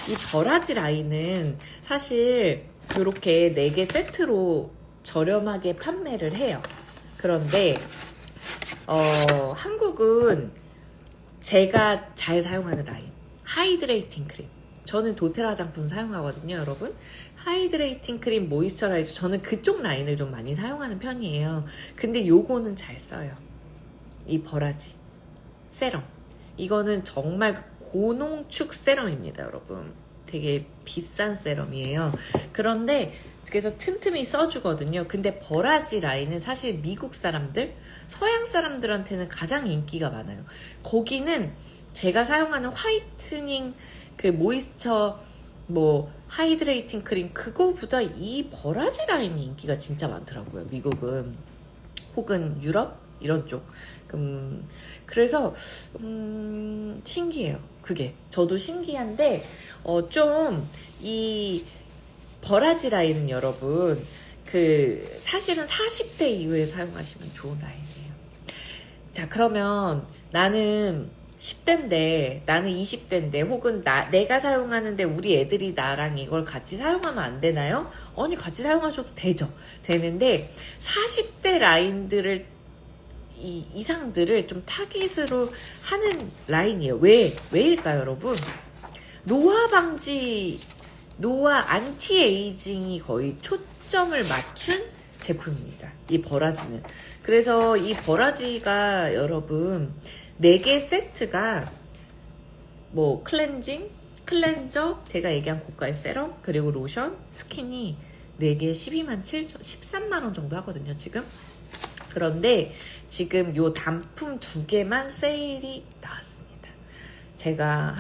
이 버라지 라인은 사실 이렇게 4개 세트로 저렴하게 판매를 해요. 그런데 한국은 제가 잘 사용하는 라인, 하이드레이팅 크림. 저는 도테라 화장품 사용하거든요, 여러분. 하이드레이팅 크림, 모이스처라이저, 저는 그쪽 라인을 좀 많이 사용하는 편이에요. 근데 요거는 잘 써요. 이 버라지 세럼. 이거는 정말 고농축 세럼입니다, 여러분. 되게 비싼 세럼이에요. 그런데 그래서 틈틈이 써주거든요. 근데 버라지 라인은 사실 미국 사람들, 서양 사람들한테는 가장 인기가 많아요. 거기는 제가 사용하는 화이트닝 그 모이스처 뭐 하이드레이팅 크림 그거보다 이 버라지 라인이 인기가 진짜 많더라고요. 미국은 혹은 유럽 이런 쪽. 그래서 신기해요. 그게 저도 신기한데 좀 이 버라지 라인은 여러분 사실은 40대 이후에 사용하시면 좋은 라인이에요. 자, 그러면 나는 10대인데 나는 20대인데 혹은 내가 사용하는데 우리 애들이 나랑 이걸 같이 사용하면 안 되나요? 아니, 같이 사용하셔도 되죠. 되는데 40대 라인들을 이상들을 좀 타깃으로 하는 라인이에요. 왜일까요, 여러분? 노화 안티에이징이 거의 초점을 맞춘 제품입니다. 이 버라지는. 그래서 이 버라지가 여러분 4개 세트가 뭐 클렌저, 제가 얘기한 고가의 세럼, 그리고 로션, 스킨이 4개 13만 원 정도 하거든요, 지금. 그런데 지금 요 단품 2개만 세일이 나왔습니다. 제가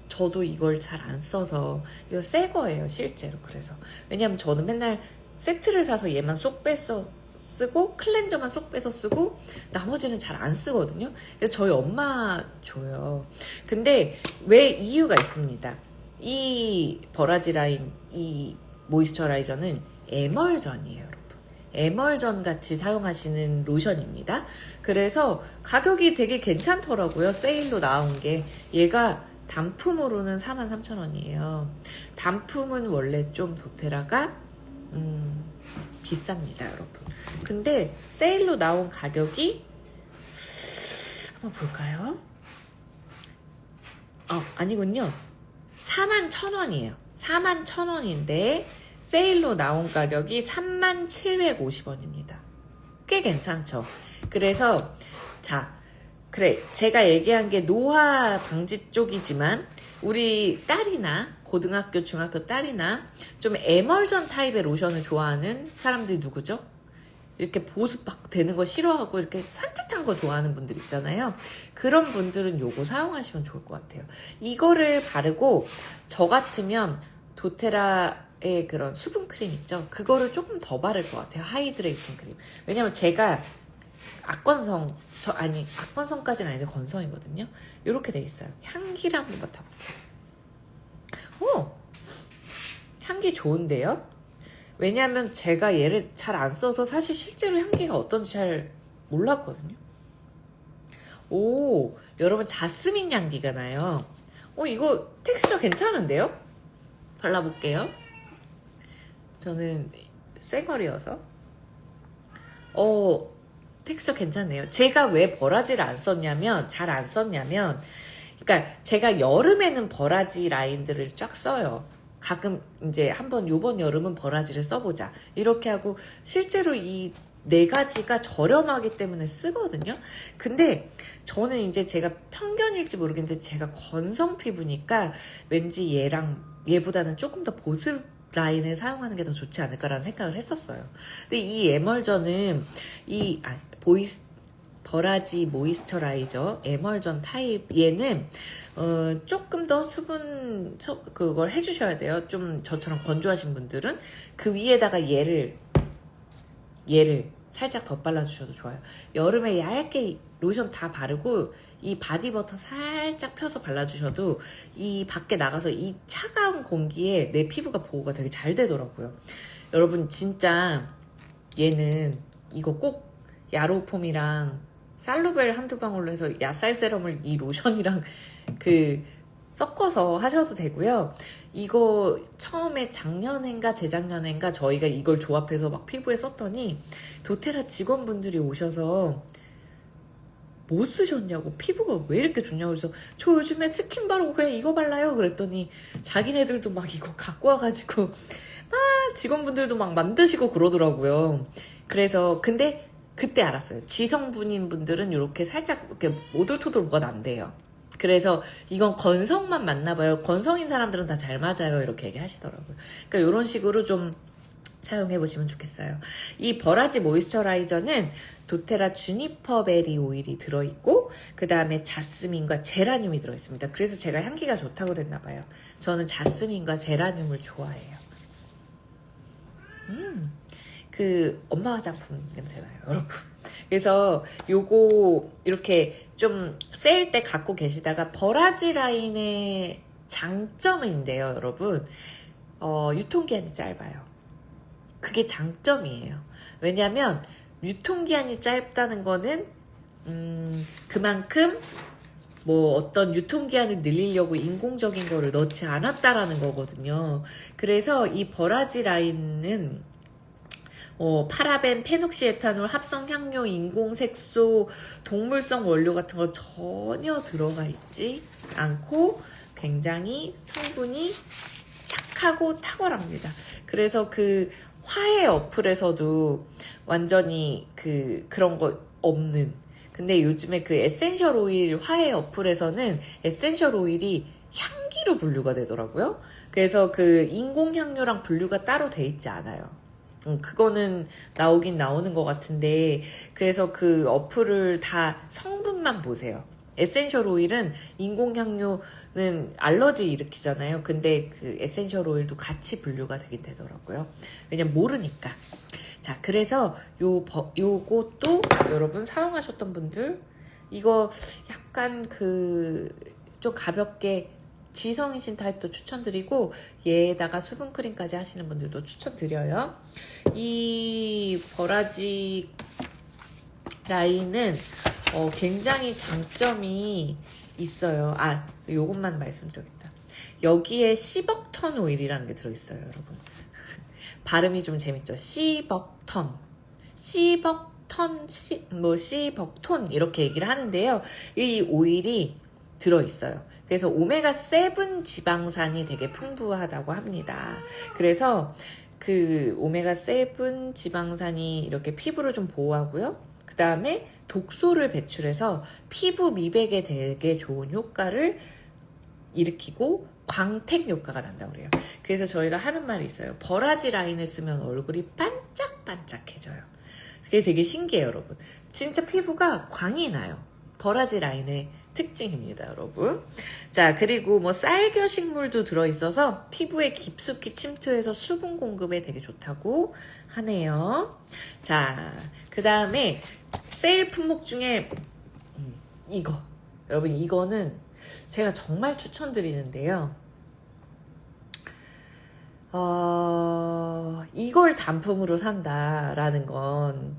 저도 이걸 잘 안 써서, 이거 새 거예요, 실제로. 그래서. 왜냐면 저는 맨날 세트를 사서 얘만 쏙 빼서 쓰고, 클렌저만 쏙 빼서 쓰고, 나머지는 잘 안 쓰거든요. 그래서 저희 엄마 줘요. 근데 왜 이유가 있습니다. 이 버라지 라인, 이 모이스처라이저는 에멀전이에요. 에멀전 같이 사용하시는 로션입니다. 그래서 가격이 되게 괜찮더라고요. 세일로 나온 게. 얘가 단품으로는 43,000원이에요. 단품은 원래 좀 도테라가 비쌉니다, 여러분. 근데 세일로 나온 가격이 한번 볼까요? 아니군요. 41,000원이에요. 41,000원인데 세일로 나온 가격이 3750원입니다. 꽤 괜찮죠? 그래서 제가 얘기한 게 노화 방지 쪽이지만 우리 딸이나 고등학교, 중학교 딸이나 좀 에멀전 타입의 로션을 좋아하는 사람들이 누구죠? 이렇게 보습 막 되는 거 싫어하고 이렇게 산뜻한 거 좋아하는 분들 있잖아요. 그런 분들은 요거 사용하시면 좋을 것 같아요. 이거를 바르고 저 같으면 도테라의 그런 수분 크림 있죠? 그거를 조금 더 바를 것 같아요. 하이드레이팅 크림. 왜냐면 제가 악건성까지는 아닌데 건성이거든요. 이렇게 돼 있어요. 향기를 한번 맡아볼게요. 오! 향기 좋은데요? 왜냐면 제가 얘를 잘 안 써서 사실 실제로 향기가 어떤지 잘 몰랐거든요. 오, 여러분 자스민 향기가 나요. 이거 텍스처 괜찮은데요? 발라볼게요. 저는 쌩얼이어서. 텍스처 괜찮네요. 제가 왜 버라지를 잘 안 썼냐면, 그러니까 제가 여름에는 버라지 라인들을 쫙 써요. 가끔 이제 요번 여름은 버라지를 써보자. 이렇게 하고 실제로 이 4가지가 저렴하기 때문에 쓰거든요. 근데 저는 이제 제가 편견일지 모르겠는데 제가 건성 피부니까 왠지 얘보다는 조금 더 보습 라인을 사용하는 게 더 좋지 않을까라는 생각을 했었어요. 근데 이 에멀전은 버라지 모이스처라이저 에멀전 타입 얘는 조금 더 수분 그걸 해주셔야 돼요. 좀 저처럼 건조하신 분들은 그 위에다가 얘를 살짝 더 발라주셔도 좋아요. 여름에 얇게 로션 다 바르고 이 바디버터 살짝 펴서 발라주셔도 이 밖에 나가서 이 차가운 공기에 내 피부가 보호가 되게 잘 되더라고요. 여러분 진짜 얘는 이거 꼭 야로폼이랑 살루벨 한두 방울로 해서 야살 세럼을 이 로션이랑 섞어서 하셔도 되고요. 이거 처음에 작년인가 재작년인가 저희가 이걸 조합해서 막 피부에 썼더니 도테라 직원분들이 오셔서 뭐 쓰셨냐고, 피부가 왜 이렇게 좋냐고. 그래서 저 요즘에 스킨 바르고 그냥 이거 발라요 그랬더니 자기네들도 막 이거 갖고 와가지고 막 직원분들도 막 만드시고 그러더라고요. 그래서 근데 그때 알았어요. 지성분인 분들은 이렇게 살짝 이렇게 오돌토돌 뭐가 난대요. 그래서 이건 건성만 맞나 봐요. 건성인 사람들은 다 잘 맞아요. 이렇게 얘기하시더라고요. 그러니까 이런 식으로 좀 사용해 보시면 좋겠어요. 이 버라지 모이스처라이저는 도테라 주니퍼 베리 오일이 들어있고 그 다음에 자스민과 제라늄이 들어있습니다. 그래서 제가 향기가 좋다고 그랬나 봐요. 저는 자스민과 제라늄을 좋아해요. 그 엄마 화장품 냄새나요, 여러분. 그래서 요거 이렇게 좀 세일 때 갖고 계시다가 버라지 라인의 장점인데요, 여러분. 유통기한이 짧아요. 그게 장점이에요. 왜냐면 유통기한이 짧다는 거는 그만큼 뭐 어떤 유통기한을 늘리려고 인공적인 거를 넣지 않았다라는 거거든요. 그래서 이 버라지 라인은 파라벤, 페녹시에탄올, 합성 향료, 인공색소, 동물성 원료 같은 거 전혀 들어가 있지 않고 굉장히 성분이 착하고 탁월합니다. 그래서 그 화해 어플에서도 완전히 그런 거 없는. 근데 요즘에 그 에센셜 오일 화해 어플에서는 에센셜 오일이 향기로 분류가 되더라고요. 그래서 그 인공 향료랑 분류가 따로 돼 있지 않아요. 그거는 나오긴 나오는 것 같은데, 그래서 그 어플을 다 성분만 보세요. 에센셜 오일은 인공향료는 알러지 일으키잖아요. 근데 그 에센셜 오일도 같이 분류가 되긴 되더라고요. 왜냐면 모르니까. 자, 그래서 요것도 여러분 사용하셨던 분들, 이거 약간 좀 가볍게 지성이신 타입도 추천드리고, 얘에다가 수분크림까지 하시는 분들도 추천드려요. 이 버라지 라인은 굉장히 장점이 있어요. 요것만 말씀드리겠다. 여기에 시벅턴 오일이라는 게 들어있어요, 여러분. 발음이 좀 재밌죠? 시벅턴. 시벅톤 이렇게 얘기를 하는데요. 이 오일이 들어있어요. 그래서 오메가7 지방산이 되게 풍부하다고 합니다. 그래서 그 오메가7 지방산이 이렇게 피부를 좀 보호하고요. 그 다음에 독소를 배출해서 피부 미백에 되게 좋은 효과를 일으키고 광택 효과가 난다고 그래요. 그래서 저희가 하는 말이 있어요. 버라지 라인을 쓰면 얼굴이 반짝반짝해져요. 그게 되게 신기해요, 여러분. 진짜 피부가 광이 나요. 버라지 라인의 특징입니다, 여러분. 자, 그리고 뭐 쌀겨 식물도 들어있어서 피부에 깊숙이 침투해서 수분 공급에 되게 좋다고 하네요. 자, 그 다음에 세일 품목 중에 이거. 여러분, 이거는 제가 정말 추천드리는데요. 이걸 단품으로 산다라는 건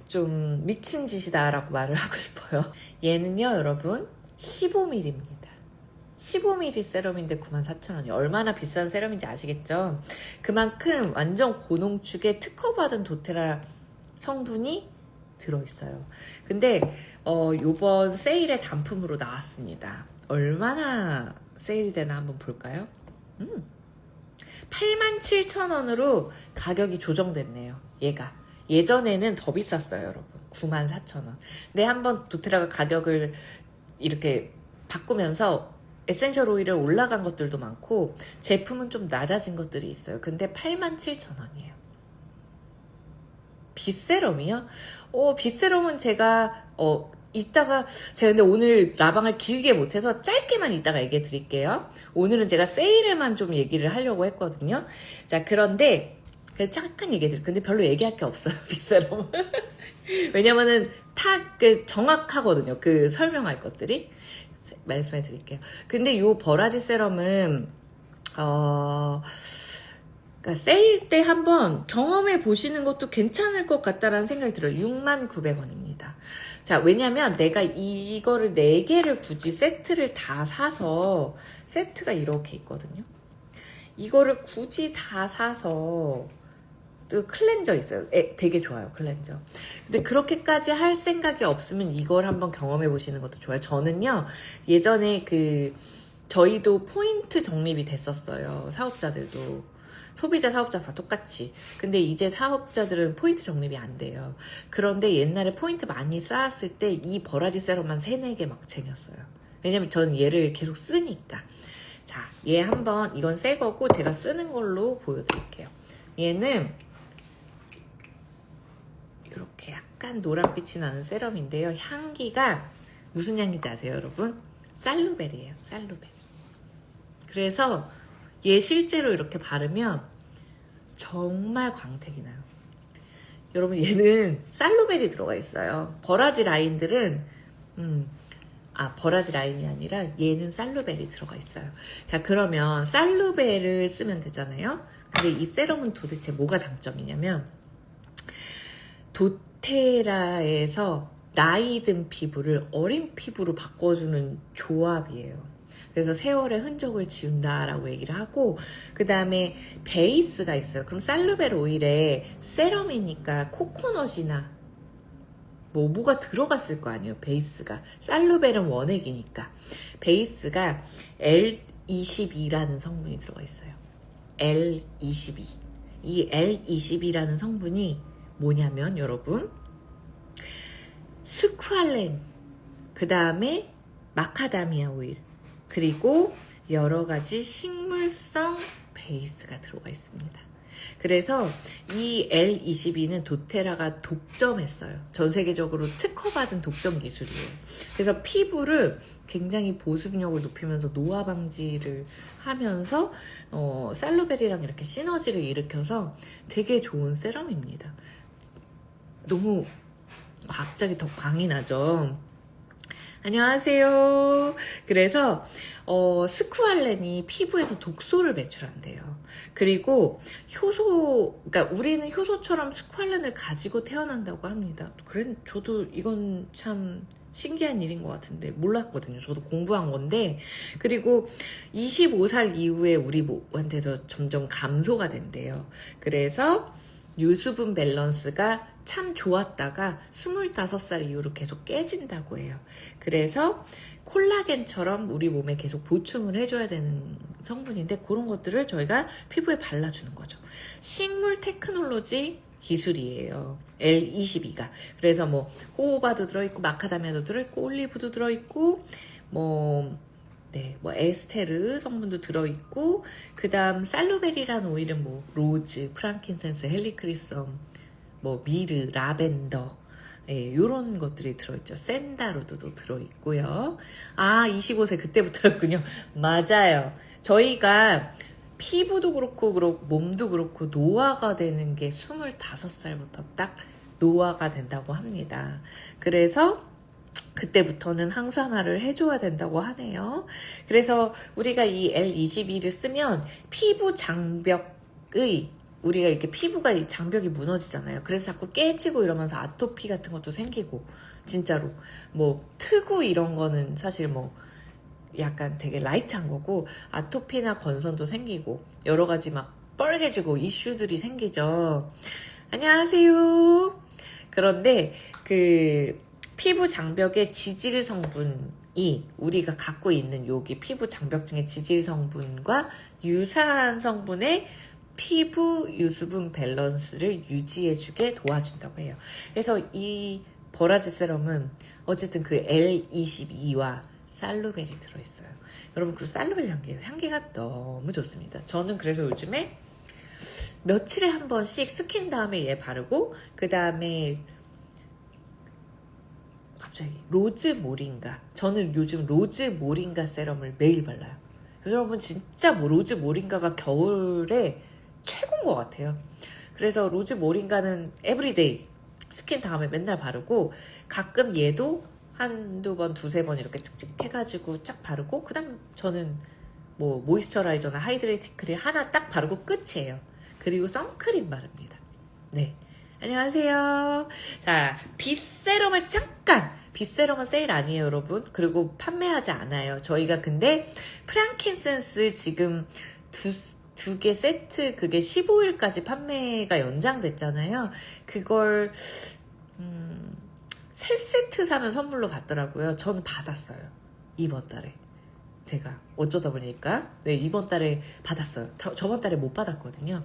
좀 미친 짓이다라고 말을 하고 싶어요. 얘는요, 여러분, 15ml입니다. 15ml 세럼인데 94,000원이 얼마나 비싼 세럼인지 아시겠죠? 그만큼 완전 고농축에 특허받은 도테라 성분이 들어있어요. 근데 요번 세일에 단품으로 나왔습니다. 얼마나 세일이 되나 한번 볼까요? 87,000원으로 가격이 조정됐네요. 얘가. 예전에는 더 비쌌어요, 여러분. 94,000원. 근데 한번 도테라가 가격을 이렇게 바꾸면서 에센셜 오일에 올라간 것들도 많고 제품은 좀 낮아진 것들이 있어요. 근데 87,000원이에요. 빗세럼이요? 빗세럼은 제가 이따가 제가 근데 오늘 라방을 길게 못해서 짧게만 이따가 얘기해 드릴게요. 오늘은 제가 세일에만 좀 얘기를 하려고 했거든요. 자, 그런데 잠깐 얘기해 드릴게요. 근데 별로 얘기할 게 없어요, 빗세럼은. 왜냐면은 정확하거든요. 그 설명할 것들이. 말씀해 드릴게요. 근데 요 버라지 세럼은 그러니까 세일 때 한번 경험해 보시는 것도 괜찮을 것 같다라는 생각이 들어요. 69,000원입니다. 자, 왜냐면 내가 이거를 4개를 굳이 세트를 다 사서, 세트가 이렇게 있거든요. 이거를 굳이 다 사서, 또 클렌저 있어요. 되게 좋아요, 클렌저. 근데 그렇게까지 할 생각이 없으면 이걸 한번 경험해 보시는 것도 좋아요. 저는요, 예전에 저희도 포인트 적립이 됐었어요. 사업자들도. 소비자, 사업자 다 똑같이. 근데 이제 사업자들은 포인트 적립이 안 돼요. 그런데 옛날에 포인트 많이 쌓았을 때 이 버라지 세럼만 3, 4개 막 쟁였어요. 왜냐면 전 얘를 계속 쓰니까. 자, 얘 한번, 이건 새 거고 제가 쓰는 걸로 보여드릴게요. 얘는 이렇게 약간 노란빛이 나는 세럼인데요. 향기가 무슨 향인지 아세요, 여러분? 살루베리예요, 살루베리. 그래서 얘 실제로 이렇게 바르면 정말 광택이 나요. 여러분, 얘는 살루베리 들어가 있어요. 버라지 라인들은 버라지 라인이 아니라 얘는 살루베리 들어가 있어요. 자, 그러면 살루베를 쓰면 되잖아요. 근데 이 세럼은 도대체 뭐가 장점이냐면 도테라에서 나이 든 피부를 어린 피부로 바꿔주는 조합이에요. 그래서 세월의 흔적을 지운다라고 얘기를 하고, 그 다음에 베이스가 있어요. 그럼 살루베르 오일에 세럼이니까 코코넛이나 뭐가 들어갔을 거 아니에요. 베이스가. 살루베르는 원액이니까. 베이스가 L22라는 성분이 들어가 있어요. L22. 이 L22라는 성분이 뭐냐면 여러분, 스쿠알렌, 그 다음에 마카다미아 오일, 그리고 여러 가지 식물성 베이스가 들어가 있습니다. 그래서 이 L22는 도테라가 독점했어요. 전 세계적으로 특허받은 독점 기술이에요. 그래서 피부를 굉장히 보습력을 높이면서 노화 방지를 하면서 살루베리랑 이렇게 시너지를 일으켜서 되게 좋은 세럼입니다. 너무 갑자기 더 광이 나죠. 안녕하세요. 그래서 스쿠알렌이 피부에서 독소를 배출한대요. 그리고 그러니까 우리는 효소처럼 스쿠알렌을 가지고 태어난다고 합니다. 그래, 저도 이건 참 신기한 일인 것 같은데 몰랐거든요. 저도 공부한 건데. 그리고 25살 이후에 우리 몸한테서 점점 감소가 된대요. 그래서 유수분 밸런스가 참 좋았다가 25살 이후로 계속 깨진다고 해요. 그래서 콜라겐처럼 우리 몸에 계속 보충을 해줘야 되는 성분인데 그런 것들을 저희가 피부에 발라주는 거죠. 식물 테크놀로지 기술이에요. L22가. 그래서 뭐 호호바도 들어있고 마카다미아도 들어있고 올리브도 들어있고 뭐 에스테르 성분도 들어있고, 그 다음 살루베리라는 오일은 뭐 로즈, 프랑킨센스, 헬리크리썸, 뭐 미르, 라벤더, 요런 것들이 들어있죠. 샌다루드도 들어있고요. 25세 그때부터였군요. 맞아요. 저희가 피부도 그렇고 몸도 그렇고 노화가 되는 게 25살부터 딱 노화가 된다고 합니다. 그래서 그때부터는 항산화를 해줘야 된다고 하네요. 그래서 우리가 이 L22를 쓰면 피부 장벽의, 우리가 이렇게 피부가 장벽이 무너지잖아요. 그래서 자꾸 깨지고 이러면서 아토피 같은 것도 생기고, 진짜로 뭐 트구 이런 거는 사실 뭐 약간 되게 라이트한 거고, 아토피나 건선도 생기고 여러 가지 막 뻘개지고 이슈들이 생기죠. 안녕하세요. 그런데 피부 장벽의 지질 성분이 우리가 갖고 있는 여기 피부 장벽층의 지질 성분과 유사한 성분의 피부 유수분 밸런스를 유지해주게 도와준다고 해요. 그래서 이 버라지 세럼은 어쨌든 그 L22와 살루베리 들어있어요. 여러분, 그리고 살루베리 향기가 너무 좋습니다. 저는 그래서 요즘에 며칠에 한 번씩 스킨 다음에 얘 바르고, 그 다음에 갑자기 로즈 모링가, 저는 요즘 로즈 모링가 세럼을 매일 발라요. 여러분, 진짜 로즈 모링가가 겨울에 최고인 것 같아요. 그래서 로즈 모링가는 에브리데이 스킨 다음에 맨날 바르고, 가끔 얘도 한두 번, 두세 번 이렇게 찍찍 해가지고 쫙 바르고, 그 다음 저는 뭐 모이스처라이저나 하이드레이팅 크림 하나 딱 바르고 끝이에요. 그리고 선크림 바릅니다. 네, 안녕하세요. 자, 빗세럼을 잠깐, 빗세럼은 세일 아니에요, 여러분. 그리고 판매하지 않아요. 저희가 근데 프랑킨센스 지금 두 개 세트, 그게 15일까지 판매가 연장됐잖아요. 그걸 3세트 사면 선물로 받더라고요. 저는 받았어요, 이번 달에. 제가 어쩌다 보니까 네, 이번 달에 받았어요. 저번 달에 못 받았거든요.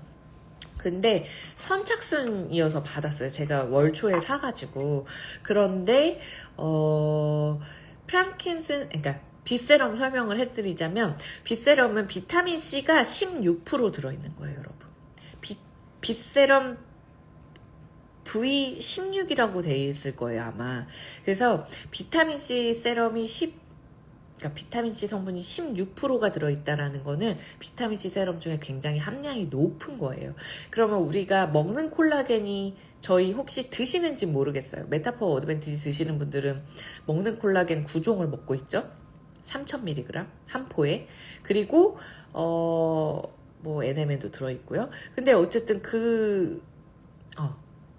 근데 선착순이어서 받았어요. 제가 월 초에 사가지고. 그런데 프랑킨슨, 그러니까 빗세럼 설명을 해드리자면, 빗세럼은 비타민 C가 16% 들어있는 거예요, 여러분. 빗세럼 V16이라고 돼 있을 거예요, 아마. 그래서 비타민 C 세럼이 그러니까 비타민 C 성분이 16%가 들어있다라는 거는 비타민 C 세럼 중에 굉장히 함량이 높은 거예요. 그러면 우리가 먹는 콜라겐이 저희 혹시 드시는지 모르겠어요. 메타포 어드밴티지 드시는 분들은 먹는 콜라겐 9종을 먹고 있죠. 3000mg 한 포에. 그리고 뭐 NMN도 들어있고요. 근데 어쨌든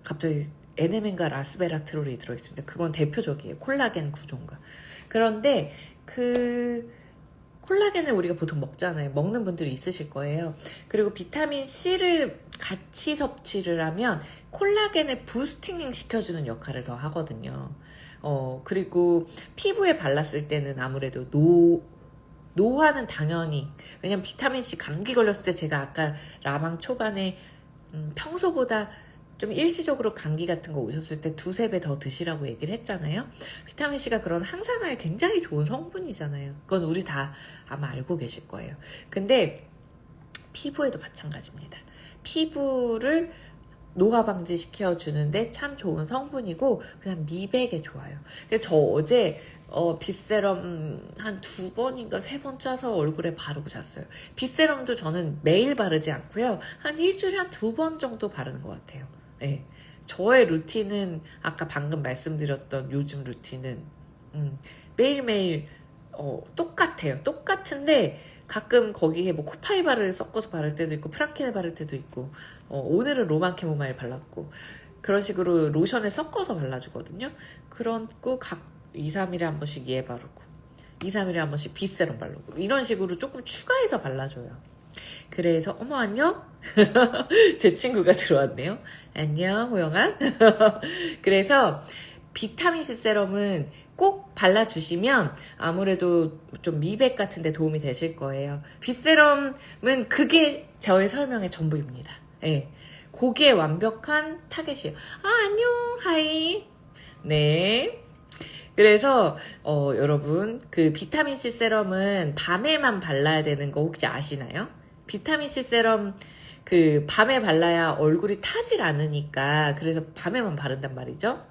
갑자기 NMN과 라스베라트롤이 들어있습니다. 그건 대표적이에요. 콜라겐 9종가. 그런데 콜라겐을 우리가 보통 먹잖아요. 먹는 분들이 있으실 거예요. 그리고 비타민 C를 같이 섭취를 하면 콜라겐을 부스팅 시켜주는 역할을 더 하거든요. 그리고 피부에 발랐을 때는 아무래도 노화는 당연히, 왜냐면 비타민 C 감기 걸렸을 때 제가 아까 라방 초반에 평소보다 좀 일시적으로 감기 같은 거 오셨을 때 2-3배 더 드시라고 얘기를 했잖아요. 비타민 C가 그런 항산화에 굉장히 좋은 성분이잖아요. 그건 우리 다 아마 알고 계실 거예요. 근데 피부에도 마찬가지입니다. 피부를 노화 방지 시켜주는데 참 좋은 성분이고, 그냥 미백에 좋아요. 그래서 저 어제 빗세럼 한 2번인가 3번 짜서 얼굴에 바르고 잤어요. 빗세럼도 저는 매일 바르지 않고요. 한 일주일에 한 2번 정도 바르는 것 같아요. 네. 저의 루틴은 아까 방금 말씀드렸던 요즘 루틴은 매일매일 똑같아요. 똑같은데 가끔 거기에 뭐 코파이바를 섞어서 바를 때도 있고 프랑켄을 바를 때도 있고, 오늘은 로만 캐모마일 발랐고, 그런 식으로 로션을 섞어서 발라주거든요. 그런고 각 2-3일에 한 번씩 얘 바르고 2-3일에 한 번씩 빗세럼 바르고, 이런 식으로 조금 추가해서 발라줘요. 그래서 어머 안녕? 제 친구가 들어왔네요. 안녕 호영아. 그래서 비타민C 세럼은 꼭 발라주시면 아무래도 좀 미백 같은 데 도움이 되실 거예요. 빗세럼은 그게 저의 설명의 전부입니다. 네. 그게 완벽한 타겟이에요. 안녕 하이. 네. 그래서 여러분, 그 비타민C 세럼은 밤에만 발라야 되는 거 혹시 아시나요? 비타민C 세럼 그 밤에 발라야 얼굴이 타질 않으니까, 그래서 밤에만 바른단 말이죠.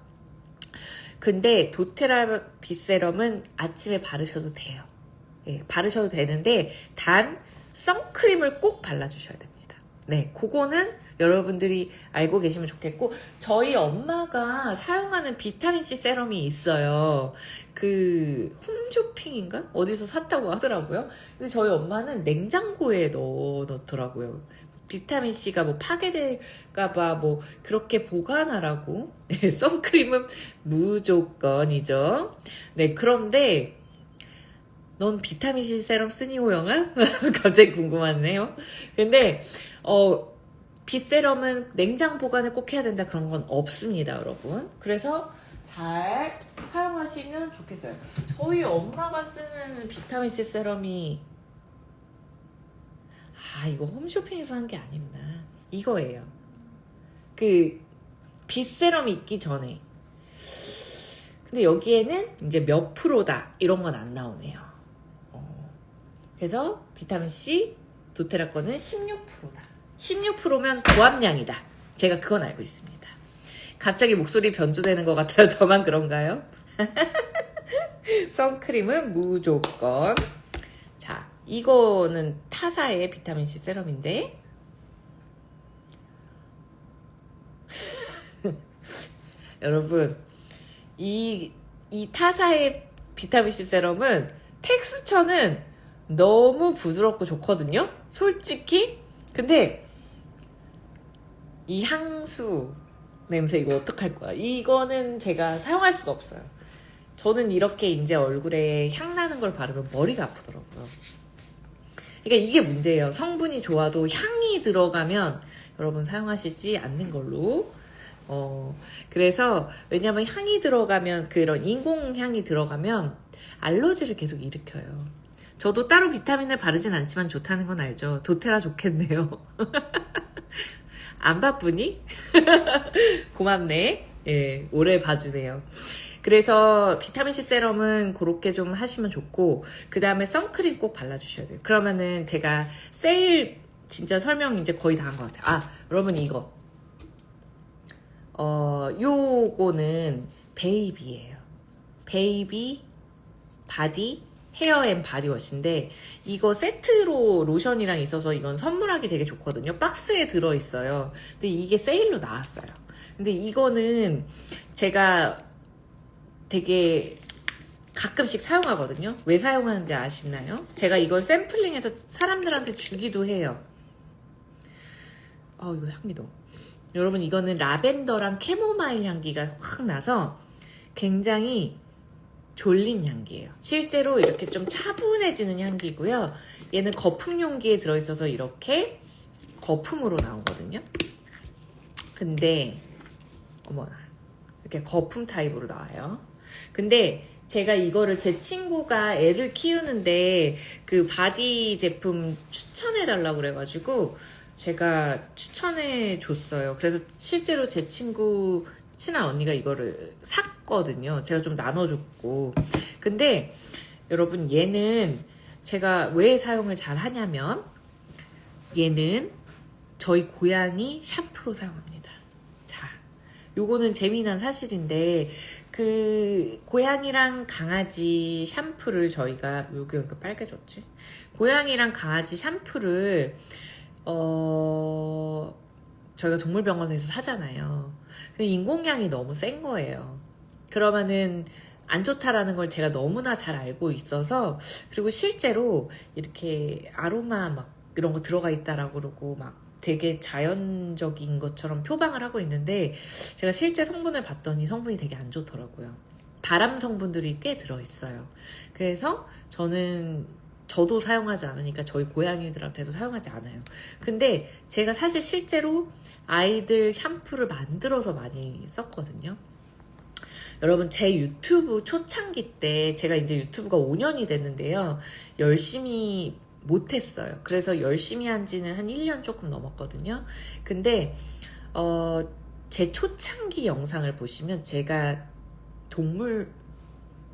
근데 도테라 빗세럼은 아침에 바르셔도 돼요. 예, 바르셔도 되는데 단 선크림을 꼭 발라주셔야 됩니다. 네, 그거는 여러분들이 알고 계시면 좋겠고, 저희 엄마가 사용하는 비타민C 세럼이 있어요. 그 홈쇼핑인가? 어디서 샀다고 하더라고요. 근데 저희 엄마는 냉장고에 넣더라고요. 비타민C가 뭐 파괴될까봐 뭐 그렇게 보관하라고. 네, 선크림은 무조건이죠. 네, 그런데 넌 비타민C 세럼 쓰니 호영아? 갑자기 궁금하네요. 근데 빗세럼은 냉장 보관을 꼭 해야 된다 그런 건 없습니다, 여러분. 그래서 잘 사용하시면 좋겠어요. 저희 엄마가 쓰는 비타민C 세럼이 이거 홈쇼핑에서 한 게 아니구나. 이거예요. 그 빗세럼이 있기 전에. 근데 여기에는 이제 몇 프로다 이런 건 안 나오네요. 그래서 비타민C 도테라 거는 16%다. 16%면 고함량이다. 제가 그건 알고 있습니다. 갑자기 목소리 변조되는 것 같아요. 저만 그런가요? 선크림은 무조건. 자, 이거는 타사의 비타민C 세럼인데 여러분, 이 타사의 비타민C 세럼은 텍스처는 너무 부드럽고 좋거든요, 솔직히. 근데 이 향수 냄새 이거 어떡할 거야. 이거는 제가 사용할 수가 없어요. 저는 이렇게 이제 얼굴에 향 나는 걸 바르면 머리가 아프더라고요. 그러니까 이게 문제예요. 성분이 좋아도 향이 들어가면 여러분 사용하시지 않는 걸로. 그래서 왜냐면 향이 들어가면, 그런 인공향이 들어가면 알러지를 계속 일으켜요. 저도 따로 비타민을 바르진 않지만 좋다는 건 알죠. 도테라 좋겠네요. 안 바쁘니? 고맙네. 예, 오래 봐주네요. 그래서 비타민C 세럼은 그렇게 좀 하시면 좋고, 그 다음에 선크림 꼭 발라주셔야 돼요. 그러면은 제가 세일 진짜 설명 이제 거의 다 한 것 같아요. 아, 여러분 이거. 요거는 베이비예요. 베이비 바디 헤어 앤 바디워시인데, 이거 세트로 로션이랑 있어서 이건 선물하기 되게 좋거든요. 박스에 들어있어요. 근데 이게 세일로 나왔어요. 근데 이거는 제가 되게 가끔씩 사용하거든요. 왜 사용하는지 아시나요? 제가 이걸 샘플링해서 사람들한테 주기도 해요. 이거 향기 너무. 여러분 이거는 라벤더랑 캐모마일 향기가 확 나서 굉장히 졸린 향기예요. 실제로 이렇게 좀 차분해지는 향기고요. 얘는 거품 용기에 들어있어서 이렇게 거품으로 나오거든요. 근데 어머나 이렇게 거품 타입으로 나와요. 근데 제가 이거를 제 친구가 애를 키우는데 그 바디 제품 추천해 달라고 그래가지고 제가 추천해 줬어요. 그래서 실제로 제 친구 친한 언니가 이거를 샀거든요. 제가 좀 나눠줬고. 근데 여러분 얘는 제가 왜 사용을 잘 하냐면 얘는 저희 고양이 샴푸로 사용합니다. 자, 요거는 재미난 사실인데 그 고양이랑 강아지 샴푸를 저희가 여기 이렇게 빨개졌지? 고양이랑 강아지 샴푸를 저희가 동물병원에서 사잖아요. 인공향이 너무 센 거예요. 그러면은 안 좋다라는 걸 제가 너무나 잘 알고 있어서, 그리고 실제로 이렇게 아로마 막 이런 거 들어가 있다라고 그러고 막 되게 자연적인 것처럼 표방을 하고 있는데, 제가 실제 성분을 봤더니 성분이 되게 안 좋더라고요. 발암 성분들이 꽤 들어있어요. 그래서 저도 사용하지 않으니까 저희 고양이들한테도 사용하지 않아요. 근데 제가 사실 실제로 아이들 샴푸를 만들어서 많이 썼거든요. 여러분 제 유튜브 초창기 때, 제가 이제 유튜브가 5년이 됐는데요. 열심히 못했어요. 그래서 열심히 한 지는 한 1년 조금 넘었거든요. 근데 제 초창기 영상을 보시면 제가 동물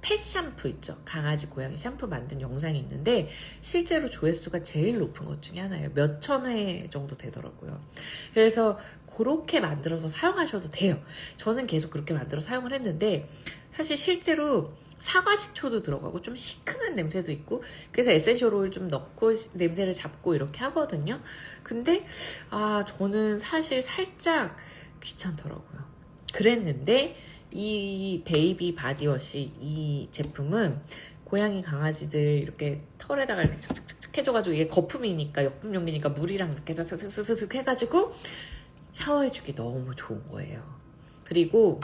펫 샴푸 있죠. 강아지 고양이 샴푸 만든 영상이 있는데 실제로 조회수가 제일 높은 것 중에 하나예요. 몇천 회 정도 되더라고요. 그래서 그렇게 만들어서 사용하셔도 돼요. 저는 계속 그렇게 만들어 사용을 했는데 사실 실제로 사과식초도 들어가고 좀 시큼한 냄새도 있고, 그래서 에센셜 오일 좀 넣고 냄새를 잡고 이렇게 하거든요. 근데 저는 사실 살짝 귀찮더라고요. 그랬는데 이 베이비 바디워시 이 제품은 고양이 강아지들 이렇게 털에다가 이렇게 착착착 해줘가지고, 이게 거품이니까 역품 용기니까 물이랑 이렇게 슥슥슥슥 해가지고 샤워해주기 너무 좋은 거예요. 그리고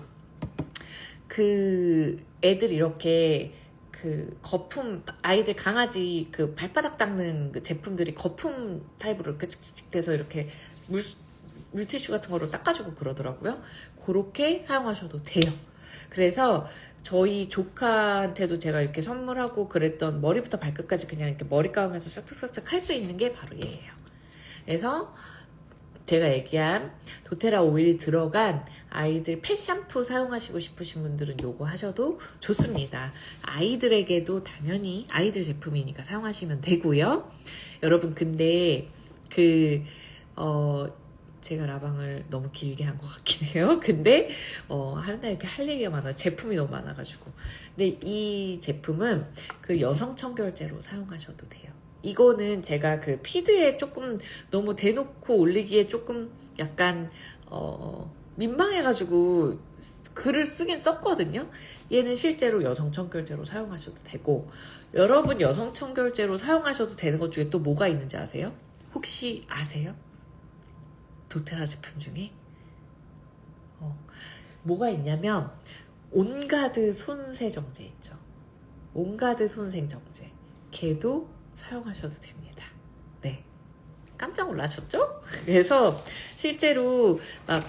그 애들 이렇게 그 거품, 아이들 강아지 그 발바닥 닦는 그 제품들이 거품 타입으로 이렇게 칙칙칙 돼서 이렇게 물티슈 같은 거로 닦아주고 그러더라고요. 그렇게 사용하셔도 돼요. 그래서 저희 조카한테도 제가 이렇게 선물하고 그랬던, 머리부터 발끝까지 그냥 이렇게 머리 감으면서 싹싹싹 할 수 있는 게 바로 얘예요. 그래서 제가 얘기한 도테라 오일이 들어간 아이들 펫 샴푸 사용하시고 싶으신 분들은 요거 하셔도 좋습니다. 아이들에게도 당연히 아이들 제품이니까 사용하시면 되고요. 여러분 근데 제가 라방을 너무 길게 한 것 같긴 해요. 근데 하루날 이렇게 할 얘기가 많아요. 제품이 너무 많아가지고. 근데 이 제품은 그 여성 청결제로 사용하셔도 돼요. 이거는 제가 그 피드에 조금 너무 대놓고 올리기에 조금 약간 민망해가지고 글을 쓰긴 썼거든요. 얘는 실제로 여성 청결제로 사용하셔도 되고, 여러분 여성 청결제로 사용하셔도 되는 것 중에 또 뭐가 있는지 아세요? 혹시 아세요? 도테라 제품 중에 뭐가 있냐면 온가드 손세정제 있죠. 온가드 손세정제, 걔도 사용하셔도 됩니다. 네, 깜짝 놀라셨죠? 그래서 실제로 막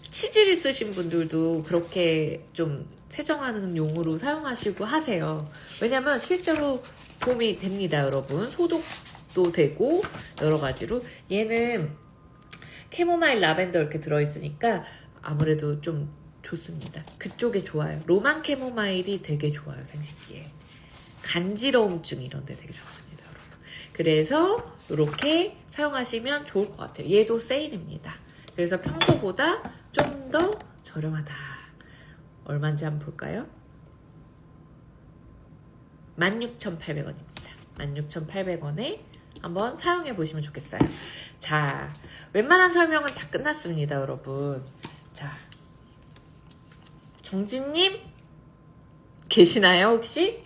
치질 쓰신 분들도 그렇게 좀 세정하는 용으로 사용하시고 하세요. 왜냐면 실제로 도움이 됩니다, 여러분. 소독도 되고 여러 가지로. 얘는 캐모마일 라벤더 이렇게 들어있으니까 아무래도 좀 좋습니다. 그쪽에 좋아요. 로만 캐모마일이 되게 좋아요, 생식기에. 간지러움증 이런 데 되게 좋습니다, 여러분. 그래서 이렇게 사용하시면 좋을 것 같아요. 얘도 세일입니다. 그래서 평소보다 좀 더 저렴하다. 얼마인지 한번 볼까요? 16,800원입니다. 16,800원에 한번 사용해 보시면 좋겠어요. 자, 웬만한 설명은 다 끝났습니다, 여러분. 자, 정진님 계시나요, 혹시?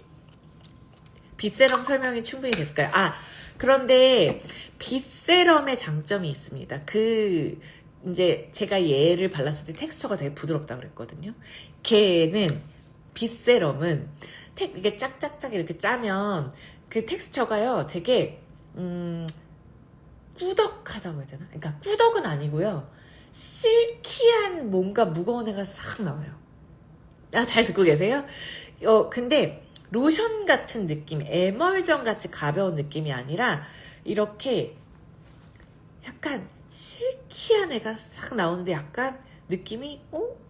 빗세럼 설명이 충분히 됐을까요? 아, 그런데 빗세럼의 장점이 있습니다. 이제 제가 얘를 발랐을 때 텍스처가 되게 부드럽다 그랬거든요. 걔는 빗세럼은 이게 짝짝짝 이렇게 짜면 그 텍스처가요 되게 꾸덕하다고 해야 되나? 그러니까 꾸덕은 아니고요. 실키한 뭔가 무거운 애가 싹 나와요. 아, 잘 듣고 계세요? 근데 로션 같은 느낌, 에멀전 같이 가벼운 느낌이 아니라 이렇게 약간 실키한 애가 싹 나오는데 약간 느낌이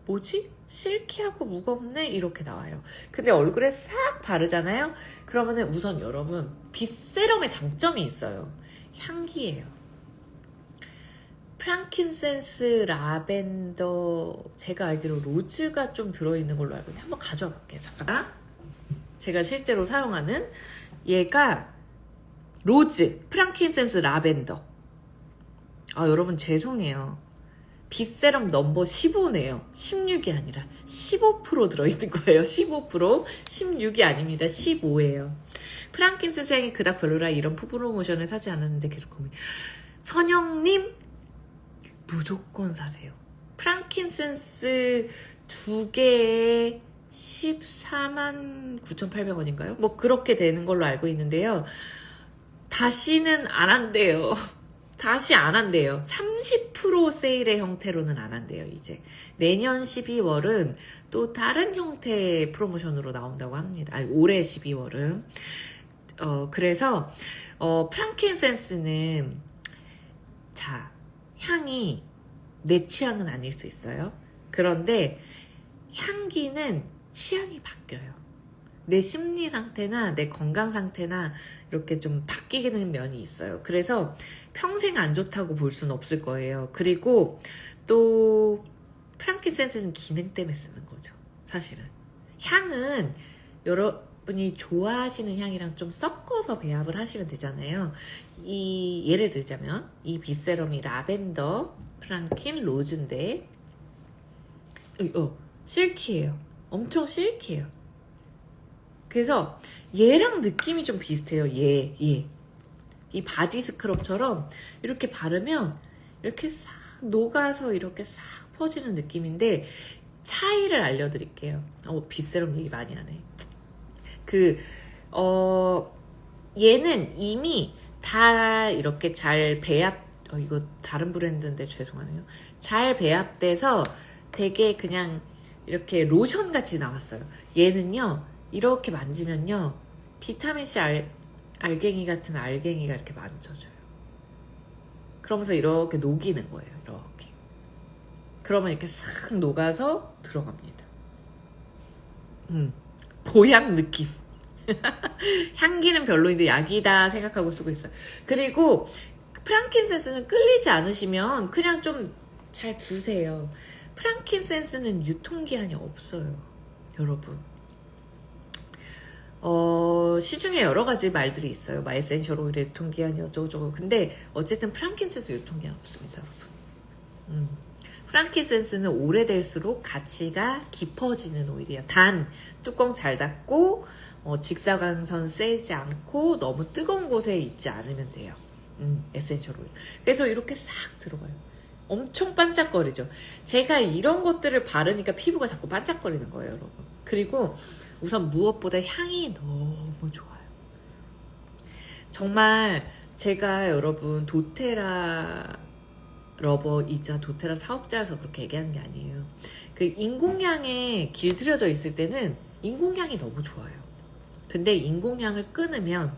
뭐지? 실키하고 무겁네? 이렇게 나와요. 근데 얼굴에 싹 바르잖아요? 그러면은 우선 여러분 빗세럼의 장점이 있어요. 향기예요. 프랑킨센스, 라벤더, 제가 알기로 로즈가 좀 들어있는 걸로 알고 있는데 한번 가져와 볼게요. 잠깐. 제가 실제로 사용하는 얘가 로즈, 프랑킨센스, 라벤더. 아, 여러분 죄송해요. 빗세럼 넘버 15네요. 16이 아니라 15% 들어있는 거예요. 15%. 16이 아닙니다. 15예요. 프랑킨센스 향이 그닥 별로라 이런 프로모션을 사지 않았는데 계속 고민. 선영님 무조건 사세요. 프랑킨센스 2개에 149,800원인가요? 뭐 그렇게 되는 걸로 알고 있는데요. 다시는 안 한대요. 다시 안 한대요. 30% 세일의 형태로는 안 한대요, 이제. 내년 12월은 또 다른 형태의 프로모션으로 나온다고 합니다. 아니, 올해 12월은. 그래서, 프랑킨센스는, 자, 향이 내 취향은 아닐 수 있어요. 그런데 향기는 취향이 바뀌어요. 내 심리 상태나 내 건강 상태나 이렇게 좀 바뀌는 면이 있어요. 그래서 평생 안 좋다고 볼 수는 없을 거예요. 그리고 또 프랑킨센스는 기능 때문에 쓰는 거죠. 사실은. 향은 여러분이 좋아하시는 향이랑 좀 섞어서 배합을 하시면 되잖아요. 예를 들자면 이 빗세럼이 라벤더, 프랑킨, 로즈인데 실키예요. 엄청 실키예요. 그래서 얘랑 느낌이 좀 비슷해요. 얘. 이 바디 스크럽처럼 이렇게 바르면 이렇게 싹 녹아서 이렇게 싹 퍼지는 느낌인데 차이를 알려드릴게요. 빗세럼 얘기 많이 하네. 얘는 이미 다 이렇게 잘 배합, 이거 다른 브랜드인데 죄송하네요. 잘 배합돼서 되게 그냥 이렇게 로션 같이 나왔어요. 얘는요, 이렇게 만지면요, 비타민C 알갱이 같은 알갱이가 이렇게 만져져요. 그러면서 이렇게 녹이는 거예요. 이렇게. 그러면 이렇게 싹 녹아서 들어갑니다. 보약 느낌. 향기는 별로인데 약이다 생각하고 쓰고 있어요. 그리고 프랑킨센스는 끌리지 않으시면 그냥 좀 잘 두세요. 프랑킨센스는 유통기한이 없어요. 여러분. 시중에 여러 가지 말들이 있어요. 에센셜 오일 유통기한이 어쩌고저쩌고. 근데 어쨌든 프랑킨센스 유통기한 없습니다, 여러분. 프랑킨센스는 오래될수록 가치가 깊어지는 오일이에요. 단 뚜껑 잘 닫고 직사광선 쐬지 않고 너무 뜨거운 곳에 있지 않으면 돼요. 에센셜 오일. 그래서 이렇게 싹 들어가요. 엄청 반짝거리죠. 제가 이런 것들을 바르니까 피부가 자꾸 반짝거리는 거예요, 여러분. 그리고 우선 무엇보다 향이 너무 좋아요. 정말 제가 여러분 도테라 러버이자 도테라 사업자여서 그렇게 얘기하는 게 아니에요. 그 인공향에 길들여져 있을 때는 인공향이 너무 좋아요. 근데 인공향을 끊으면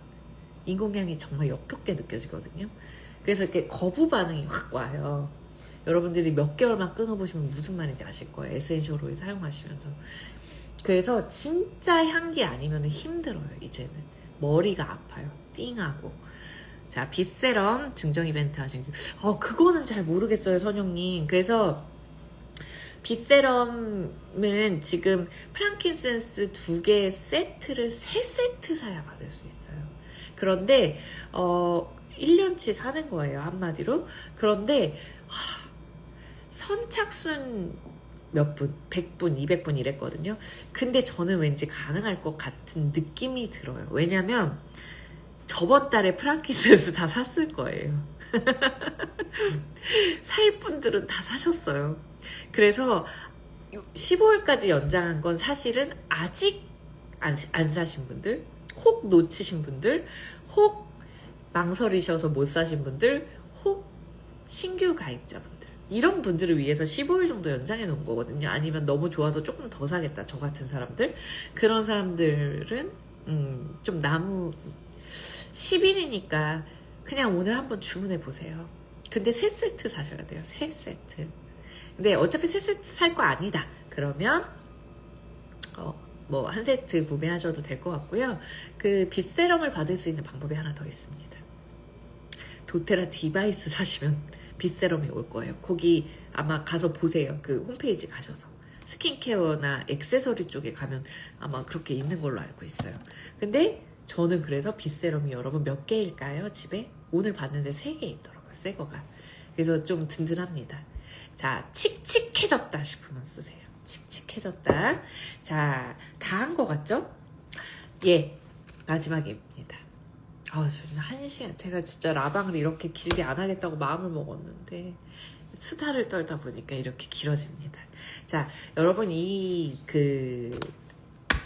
인공향이 정말 역겹게 느껴지거든요. 그래서 이렇게 거부 반응이 확 와요. 여러분들이 몇 개월만 끊어보시면 무슨 말인지 아실 거예요. 에센셜 오일 사용하시면서. 그래서 진짜 향기 아니면 힘들어요. 이제는 머리가 아파요. 띵하고. 자, 빗세럼 증정 이벤트 하신 그거는 잘 모르겠어요, 선영님. 그래서 빗세럼은 지금 프랑킨센스 2개 세트를 3세트 사야 받을 수 있어요. 그런데 1년치 사는 거예요, 한마디로. 그런데 선착순 몇 분, 100분, 200분 이랬거든요. 근데 저는 왠지 가능할 것 같은 느낌이 들어요. 왜냐면 저번 달에 프랑키센스 다 샀을 거예요. 살 분들은 다 사셨어요. 그래서 15일까지 연장한 건 사실은 아직 안 사신 분들, 혹 놓치신 분들, 혹 망설이셔서 못 사신 분들, 혹 신규 가입자분들, 이런 분들을 위해서 15일 정도 연장해 놓은 거거든요. 아니면 너무 좋아서 조금 더 사겠다, 저 같은 사람들. 그런 사람들은 좀 10일이니까 그냥 오늘 한번 주문해 보세요. 근데 3세트 사셔야 돼요. 3세트. 근데 어차피 3세트 살 거 아니다. 그러면 뭐 한 세트 구매하셔도 될 것 같고요. 그 빗세럼을 받을 수 있는 방법이 하나 더 있습니다. 도테라 디바이스 사시면 빗세럼이 올 거예요. 거기 아마 가서 보세요. 그 홈페이지 가셔서. 스킨케어나 액세서리 쪽에 가면 아마 그렇게 있는 걸로 알고 있어요. 근데 저는 그래서 빗세럼이 여러분 몇 개일까요? 집에? 오늘 봤는데 3개 있더라고요. 새 거가. 그래서 좀 든든합니다. 자, 칙칙해졌다 싶으면 쓰세요. 칙칙해졌다. 자, 다 한 거 같죠? 예, 마지막입니다. 저는 1시간, 제가 진짜 라방을 이렇게 길게 안 하겠다고 마음을 먹었는데 수다를 떨다 보니까 이렇게 길어집니다. 자, 여러분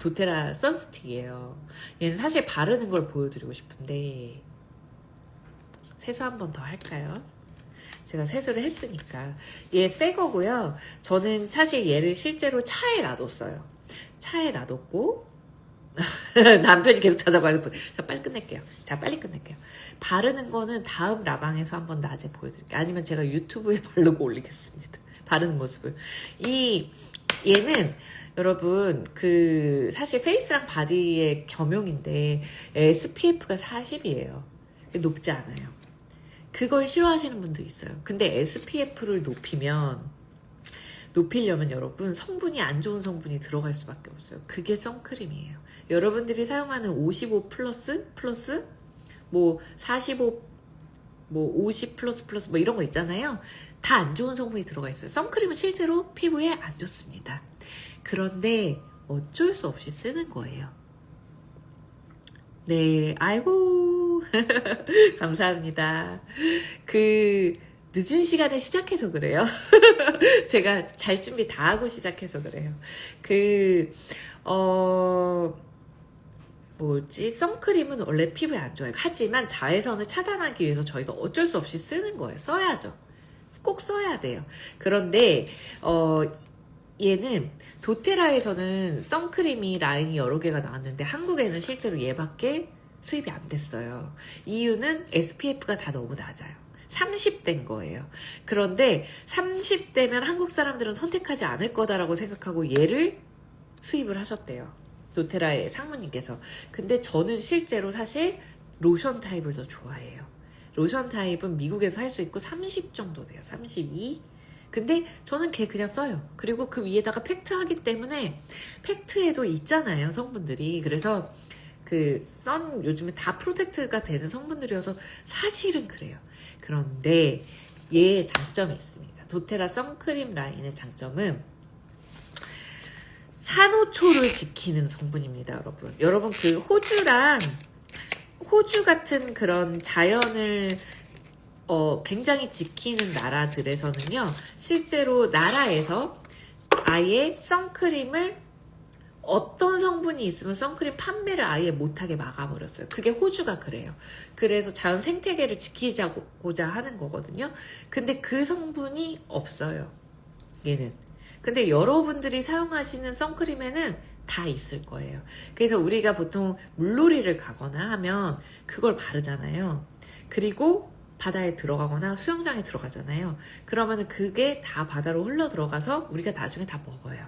도테라 선스틱이에요. 얘는 사실 바르는 걸 보여드리고 싶은데 세수 한 번 더 할까요? 제가 세수를 했으니까. 얘 새 거고요. 저는 사실 얘를 실제로 차에 놔뒀어요. 차에 놔뒀고 남편이 계속 찾아가는 분. 자, 빨리 끝낼게요. 바르는 거는 다음 라방에서 한번 낮에 보여드릴게요. 아니면 제가 유튜브에 바르고 올리겠습니다. 바르는 모습을. 얘는 여러분 사실 페이스랑 바디의 겸용인데 SPF가 40이에요. 높지 않아요. 그걸 싫어하시는 분도 있어요. 근데 SPF를 높이려면 여러분 성분이 안 좋은 성분이 들어갈 수밖에 없어요. 그게 선크림이에요. 여러분들이 사용하는 55 플러스 뭐 45 뭐 50 플러스 뭐 이런 거 있잖아요. 다 안 좋은 성분이 들어가 있어요. 선크림은 실제로 피부에 안 좋습니다. 그런데 어쩔 수 없이 쓰는 거예요. 네, 아이고 감사합니다. 늦은 시간에 시작해서 그래요. 제가 잘 준비 다 하고 시작해서 그래요. 선크림은 원래 피부에 안 좋아요. 하지만 자외선을 차단하기 위해서 저희가 어쩔 수 없이 쓰는 거예요. 써야죠. 꼭 써야 돼요. 그런데 얘는 도테라에서는 선크림이 라인이 여러 개가 나왔는데 한국에는 실제로 얘밖에 수입이 안 됐어요. 이유는 SPF가 다 너무 낮아요. 30대인 거예요. 그런데 30대면 한국 사람들은 선택하지 않을 거다라고 생각하고 얘를 수입을 하셨대요. 도테라의 상무님께서. 근데 저는 실제로 사실 로션 타입을 더 좋아해요. 로션 타입은 미국에서 살 수 있고 30 정도 돼요. 32. 근데 저는 걔 그냥 써요. 그리고 그 위에다가 팩트 하기 때문에 팩트에도 있잖아요, 성분들이. 그래서 요즘에 다 프로텍트가 되는 성분들이어서 사실은 그래요. 그런데 얘의 장점이 있습니다. 도테라 선크림 라인의 장점은 산호초를 지키는 성분입니다, 여러분. 여러분 호주 같은 그런 자연을 굉장히 지키는 나라들에서는요, 실제로 나라에서 아예 선크림을 어떤 성분이 있으면 선크림 판매를 아예 못하게 막아버렸어요. 그게 호주가 그래요. 그래서 자연 생태계를 지키자고자 하는 거거든요. 근데 그 성분이 없어요. 얘는. 근데 여러분들이 사용하시는 선크림에는 다 있을 거예요. 그래서 우리가 보통 물놀이를 가거나 하면 그걸 바르잖아요. 그리고 바다에 들어가거나 수영장에 들어가잖아요. 그러면 그게 다 바다로 흘러 들어가서 우리가 나중에 다 먹어요.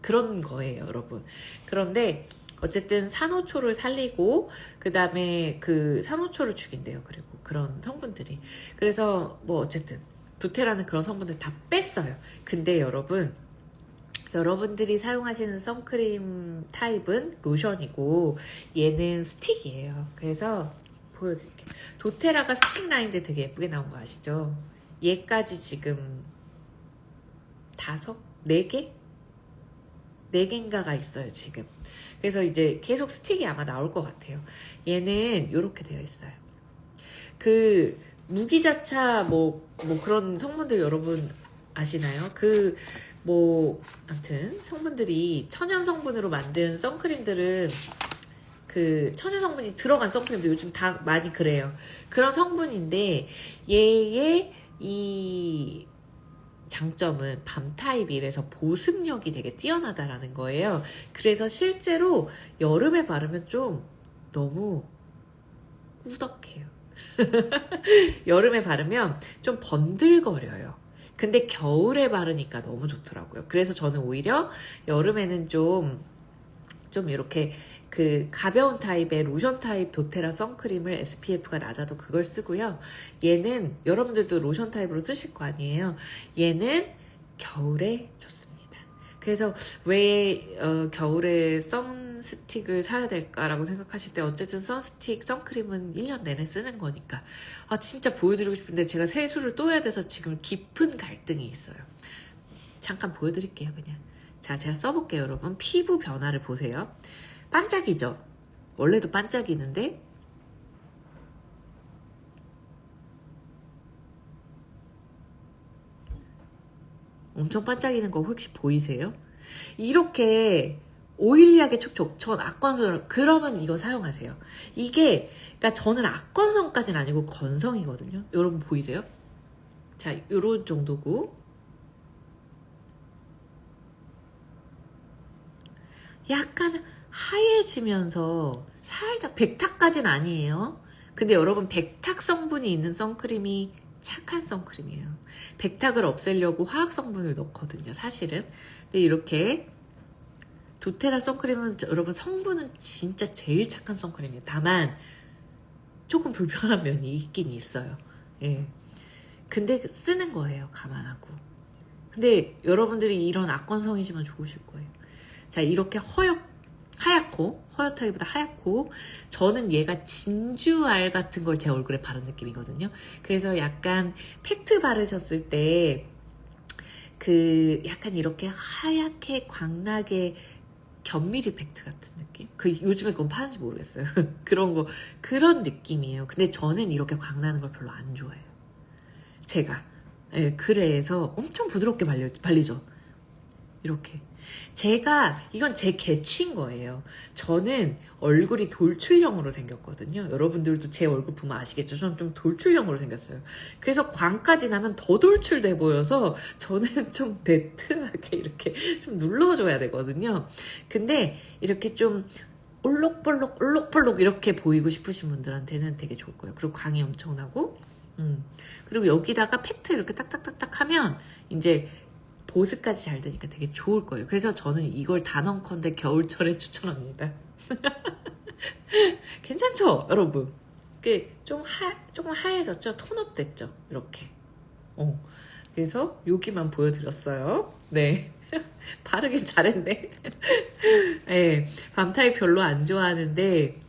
그런 거예요, 여러분. 그런데 어쨌든 산호초를 살리고 그 다음에 그 산호초를 죽인대요. 그리고 그런 성분들이. 그래서 뭐 어쨌든 도테라는 그런 성분들 다 뺐어요. 근데 여러분들이 사용하시는 선크림 타입은 로션이고 얘는 스틱이에요. 그래서 보여드릴게요. 도테라가 스틱 라인인데 되게 예쁘게 나온 거 아시죠? 얘까지 지금 4개? 4개인가가 있어요, 지금. 그래서 이제 계속 스틱이 아마 나올 것 같아요. 얘는 이렇게 되어 있어요. 그 무기자차 뭐 그런 성분들 여러분 아시나요? 아무튼 성분들이 천연 성분으로 만든 선크림들은 그 천연 성분이 들어간 선크림도 요즘 다 많이 그래요. 그런 성분인데 얘의 이 장점은 밤 타입이라서 보습력이 되게 뛰어나다라는 거예요. 그래서 실제로 여름에 바르면 좀 너무 꾸덕해요. 여름에 바르면 좀 번들거려요. 근데 겨울에 바르니까 너무 좋더라고요. 그래서 저는 오히려 여름에는 좀 이렇게 그 가벼운 타입의 로션 타입 도테라 선크림을 SPF가 낮아도 그걸 쓰고요. 얘는 여러분들도 로션 타입으로 쓰실 거 아니에요. 얘는 겨울에 좋습니다. 그래서 왜 겨울에 선스틱을 사야 될까라고 생각하실 때 어쨌든 선스틱, 선크림은 1년 내내 쓰는 거니까 진짜 보여드리고 싶은데 제가 세수를 또 해야 돼서 지금 깊은 갈등이 있어요. 잠깐 보여드릴게요. 그냥 자, 제가 써볼게요. 여러분 피부 변화를 보세요. 반짝이죠? 원래도 반짝이는데 엄청 반짝이는 거 혹시 보이세요? 이렇게 오일리하게 촉촉. 전 악건성 그러면 이거 사용하세요. 이게 그러니까 저는 악건성까지는 아니고 건성이거든요. 여러분 보이세요? 자, 요런 정도고 약간 하얘지면서 살짝 백탁까지는 아니에요. 근데 여러분 백탁 성분이 있는 선크림이 착한 선크림이에요. 백탁을 없애려고 화학 성분을 넣거든요, 사실은. 근데 이렇게 도테라 선크림은 여러분 성분은 진짜 제일 착한 선크림이에요. 다만 조금 불편한 면이 있긴 있어요. 예. 근데 쓰는 거예요, 감안하고. 근데 여러분들이 이런 악건성이지만 좋으실 거예요. 자, 이렇게 하얗고 허옇다기보다 하얗고 저는 얘가 진주알 같은 걸 제 얼굴에 바른 느낌이거든요. 그래서 약간 팩트 바르셨을 때 그 약간 이렇게 하얗게 광나게 견밀 이펙트 같은 느낌? 요즘에 그건 파는지 모르겠어요. 그런 느낌이에요. 근데 저는 이렇게 광나는 걸 별로 안 좋아해요. 제가. 예, 그래서 엄청 부드럽게 발리죠. 이렇게. 이건 제 개취인 거예요. 저는 얼굴이 돌출형으로 생겼거든요. 여러분들도 제 얼굴 보면 아시겠죠? 저는 좀 돌출형으로 생겼어요. 그래서 광까지 나면 더 돌출돼 보여서 저는 좀 매트하게 이렇게 좀 눌러줘야 되거든요. 근데 이렇게 좀 올록볼록 이렇게 보이고 싶으신 분들한테는 되게 좋을 거예요. 그리고 광이 엄청나고 그리고 여기다가 팩트 이렇게 딱딱딱딱 하면 이제 보습까지 잘 되니까 되게 좋을 거예요. 그래서 저는 이걸 단언컨대 겨울철에 추천합니다. 괜찮죠, 여러분? 조금 하얘졌죠? 톤업 됐죠? 이렇게. 그래서 여기만 보여드렸어요. 네. 바르긴 잘했네. 네, 밤 타입 별로 안 좋아하는데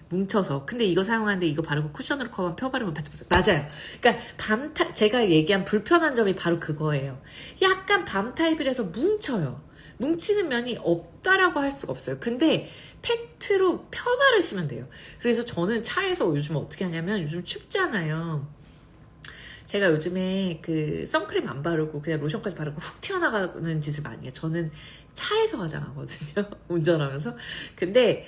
뭉쳐서. 근데 이거 사용하는데 이거 바르고 쿠션으로 커버하면 펴 바르면 바짝바짝. 맞아요. 그러니까 제가 얘기한 불편한 점이 바로 그거예요. 약간 밤 타입이라서 뭉쳐요. 뭉치는 면이 없다라고 할 수가 없어요. 근데 팩트로 펴 바르시면 돼요. 그래서 저는 차에서 요즘 어떻게 하냐면 요즘 춥잖아요. 제가 요즘에 그 선크림 안 바르고 그냥 로션까지 바르고 훅 튀어나가는 짓을 많이 해요. 저는 차에서 화장하거든요. 운전하면서. 근데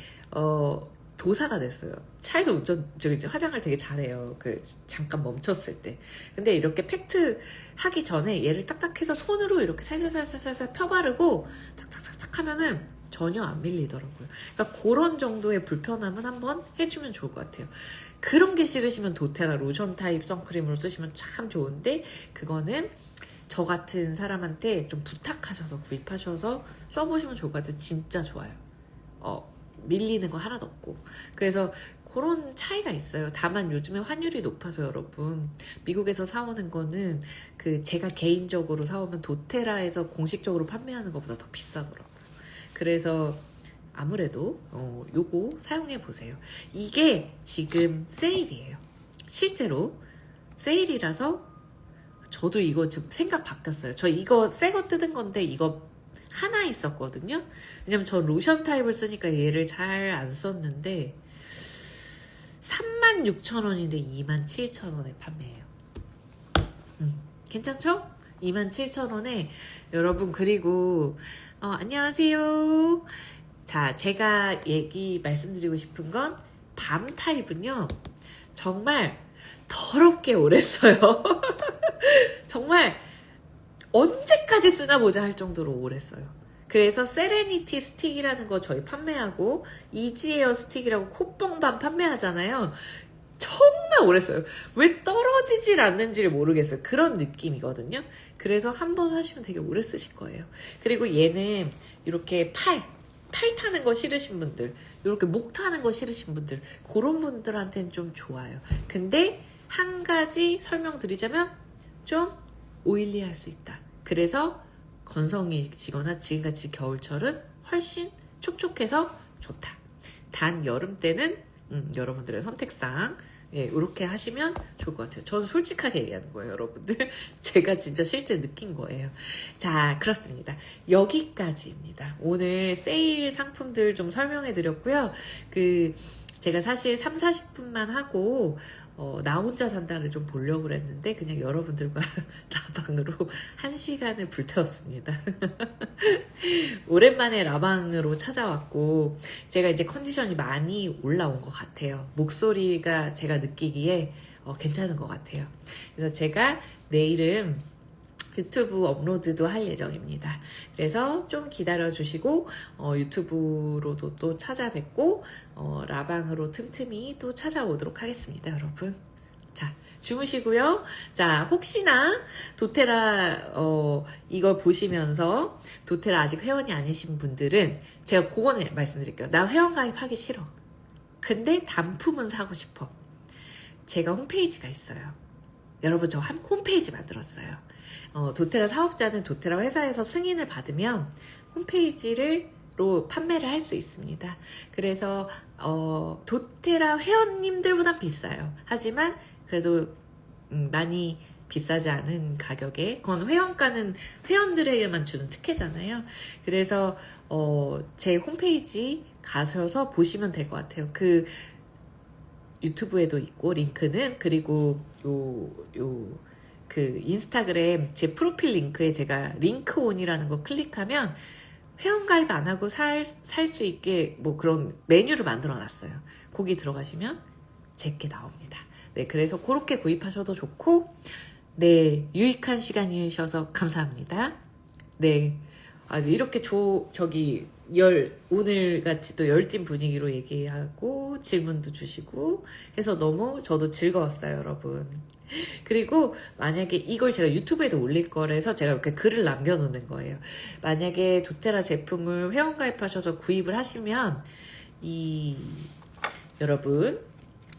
도사가 됐어요. 차에서 저기 화장을 되게 잘해요. 그 잠깐 멈췄을 때. 근데 이렇게 팩트 하기 전에 얘를 딱딱해서 손으로 이렇게 살살살살살 펴바르고 탁탁탁탁 하면은 전혀 안 밀리더라고요. 그러니까 그런 정도의 불편함은 한번 해주면 좋을 것 같아요. 그런 게 싫으시면 도테라 로션 타입 선크림으로 쓰시면 참 좋은데, 그거는 저 같은 사람한테 좀 부탁하셔서 구입하셔서 써보시면 좋을 것 같아요. 진짜 좋아요. 밀리는 거 하나도 없고. 그래서 그런 차이가 있어요. 다만 요즘에 환율이 높아서 여러분, 미국에서 사오는 거는 그 제가 개인적으로 사오면 도테라에서 공식적으로 판매하는 것보다 더 비싸더라고요. 그래서 아무래도 요거 사용해 보세요. 이게 지금 세일이에요. 실제로 세일이라서 저도 이거 지금 생각 바뀌었어요. 저 이거 새 거 뜯은 건데 이거 하나 있었거든요. 왜냐면 저 로션 타입을 쓰니까 얘를 잘 안 썼는데 36,000원인데 27,000원에 판매해요. 괜찮죠? 27,000원에 여러분. 그리고 안녕하세요. 자, 제가 말씀드리고 싶은 건 밤 타입은요, 정말 더럽게 오래 써요. 정말 언제까지 쓰나 보자 할 정도로 오래 써요. 그래서 세레니티 스틱이라는 거 저희 판매하고, 이지에어 스틱이라고 콧봉밤 판매하잖아요. 정말 오래 써요. 왜 떨어지질 않는지를 모르겠어요. 그런 느낌이거든요. 그래서 한 번 사시면 되게 오래 쓰실 거예요. 그리고 얘는 이렇게 팔 타는 거 싫으신 분들, 이렇게 목 타는 거 싫으신 분들, 그런 분들한테는 좀 좋아요. 근데 한 가지 설명드리자면 좀 오일리할 수 있다. 그래서 건성이시거나 지금같이 겨울철은 훨씬 촉촉해서 좋다. 단 여름 때는 여러분들의 선택상 이렇게 하시면 좋을 것 같아요. 저는 솔직하게 얘기하는 거예요, 여러분들. 제가 진짜 실제 느낀 거예요. 자, 그렇습니다. 여기까지입니다. 오늘 세일 상품들 좀 설명해 드렸고요. 제가 사실 3, 40분만 하고 나 혼자 산다를 좀 보려고 그랬는데 그냥 여러분들과 라방으로 1시간을 불태웠습니다. 오랜만에 라방으로 찾아왔고, 제가 이제 컨디션이 많이 올라온 것 같아요. 목소리가 제가 느끼기에 괜찮은 것 같아요. 그래서 제가 내일은 유튜브 업로드도 할 예정입니다. 그래서 좀 기다려 주시고 유튜브로도 또 찾아뵙고 라방으로 틈틈이 또 찾아오도록 하겠습니다, 여러분. 자, 주무시고요. 자, 혹시나 도테라 이걸 보시면서 도테라 아직 회원이 아니신 분들은 제가 그거는 말씀드릴게요. 나 회원 가입하기 싫어. 근데 단품은 사고 싶어. 제가 홈페이지가 있어요. 여러분, 저 홈페이지 만들었어요. 도테라 사업자는 도테라 회사에서 승인을 받으면 홈페이지로 판매를 할 수 있습니다. 그래서 도테라 회원님들보단 비싸요. 하지만 그래도 많이 비싸지 않은 가격에, 그건 회원가는 회원들에게만 주는 특혜잖아요. 그래서 제 홈페이지 가셔서 보시면 될 것 같아요. 유튜브에도 있고 링크는, 그리고 인스타그램 제 프로필 링크에 제가 링크온이라는 거 클릭하면 회원가입 안 하고 살 수 있게 뭐 그런 메뉴를 만들어 놨어요. 거기 들어가시면 제게 나옵니다. 네, 그래서 그렇게 구입하셔도 좋고, 네, 유익한 시간이셔서 감사합니다. 네, 아주 이렇게 오늘 같이 또 열띤 분위기로 얘기하고 질문도 주시고 해서 너무 저도 즐거웠어요, 여러분. 그리고 만약에 이걸 제가 유튜브에도 올릴 거라서 제가 이렇게 글을 남겨놓는 거예요. 만약에 도테라 제품을 회원가입하셔서 구입을 하시면 여러분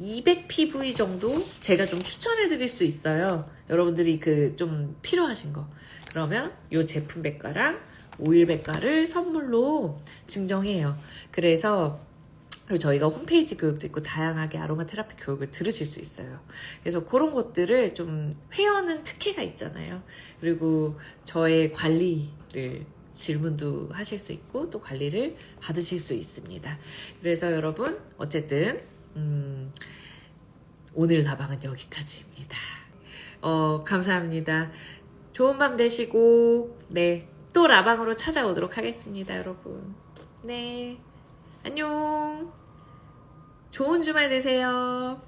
200PV 정도 제가 좀 추천해 드릴 수 있어요. 여러분들이 좀 필요하신 거. 그러면 이 제품 백과랑 오일 백과를 선물로 증정해요. 그래서 그리고 저희가 홈페이지 교육도 있고 다양하게 아로마 테라피 교육을 들으실 수 있어요. 그래서 그런 것들을 좀, 회원은 특혜가 있잖아요. 그리고 저의 관리를 질문도 하실 수 있고 또 관리를 받으실 수 있습니다. 그래서 여러분, 어쨌든 오늘 라방은 여기까지입니다. 감사합니다. 좋은 밤 되시고, 네, 또 라방으로 찾아오도록 하겠습니다, 여러분. 네, 안녕. 좋은 주말 되세요.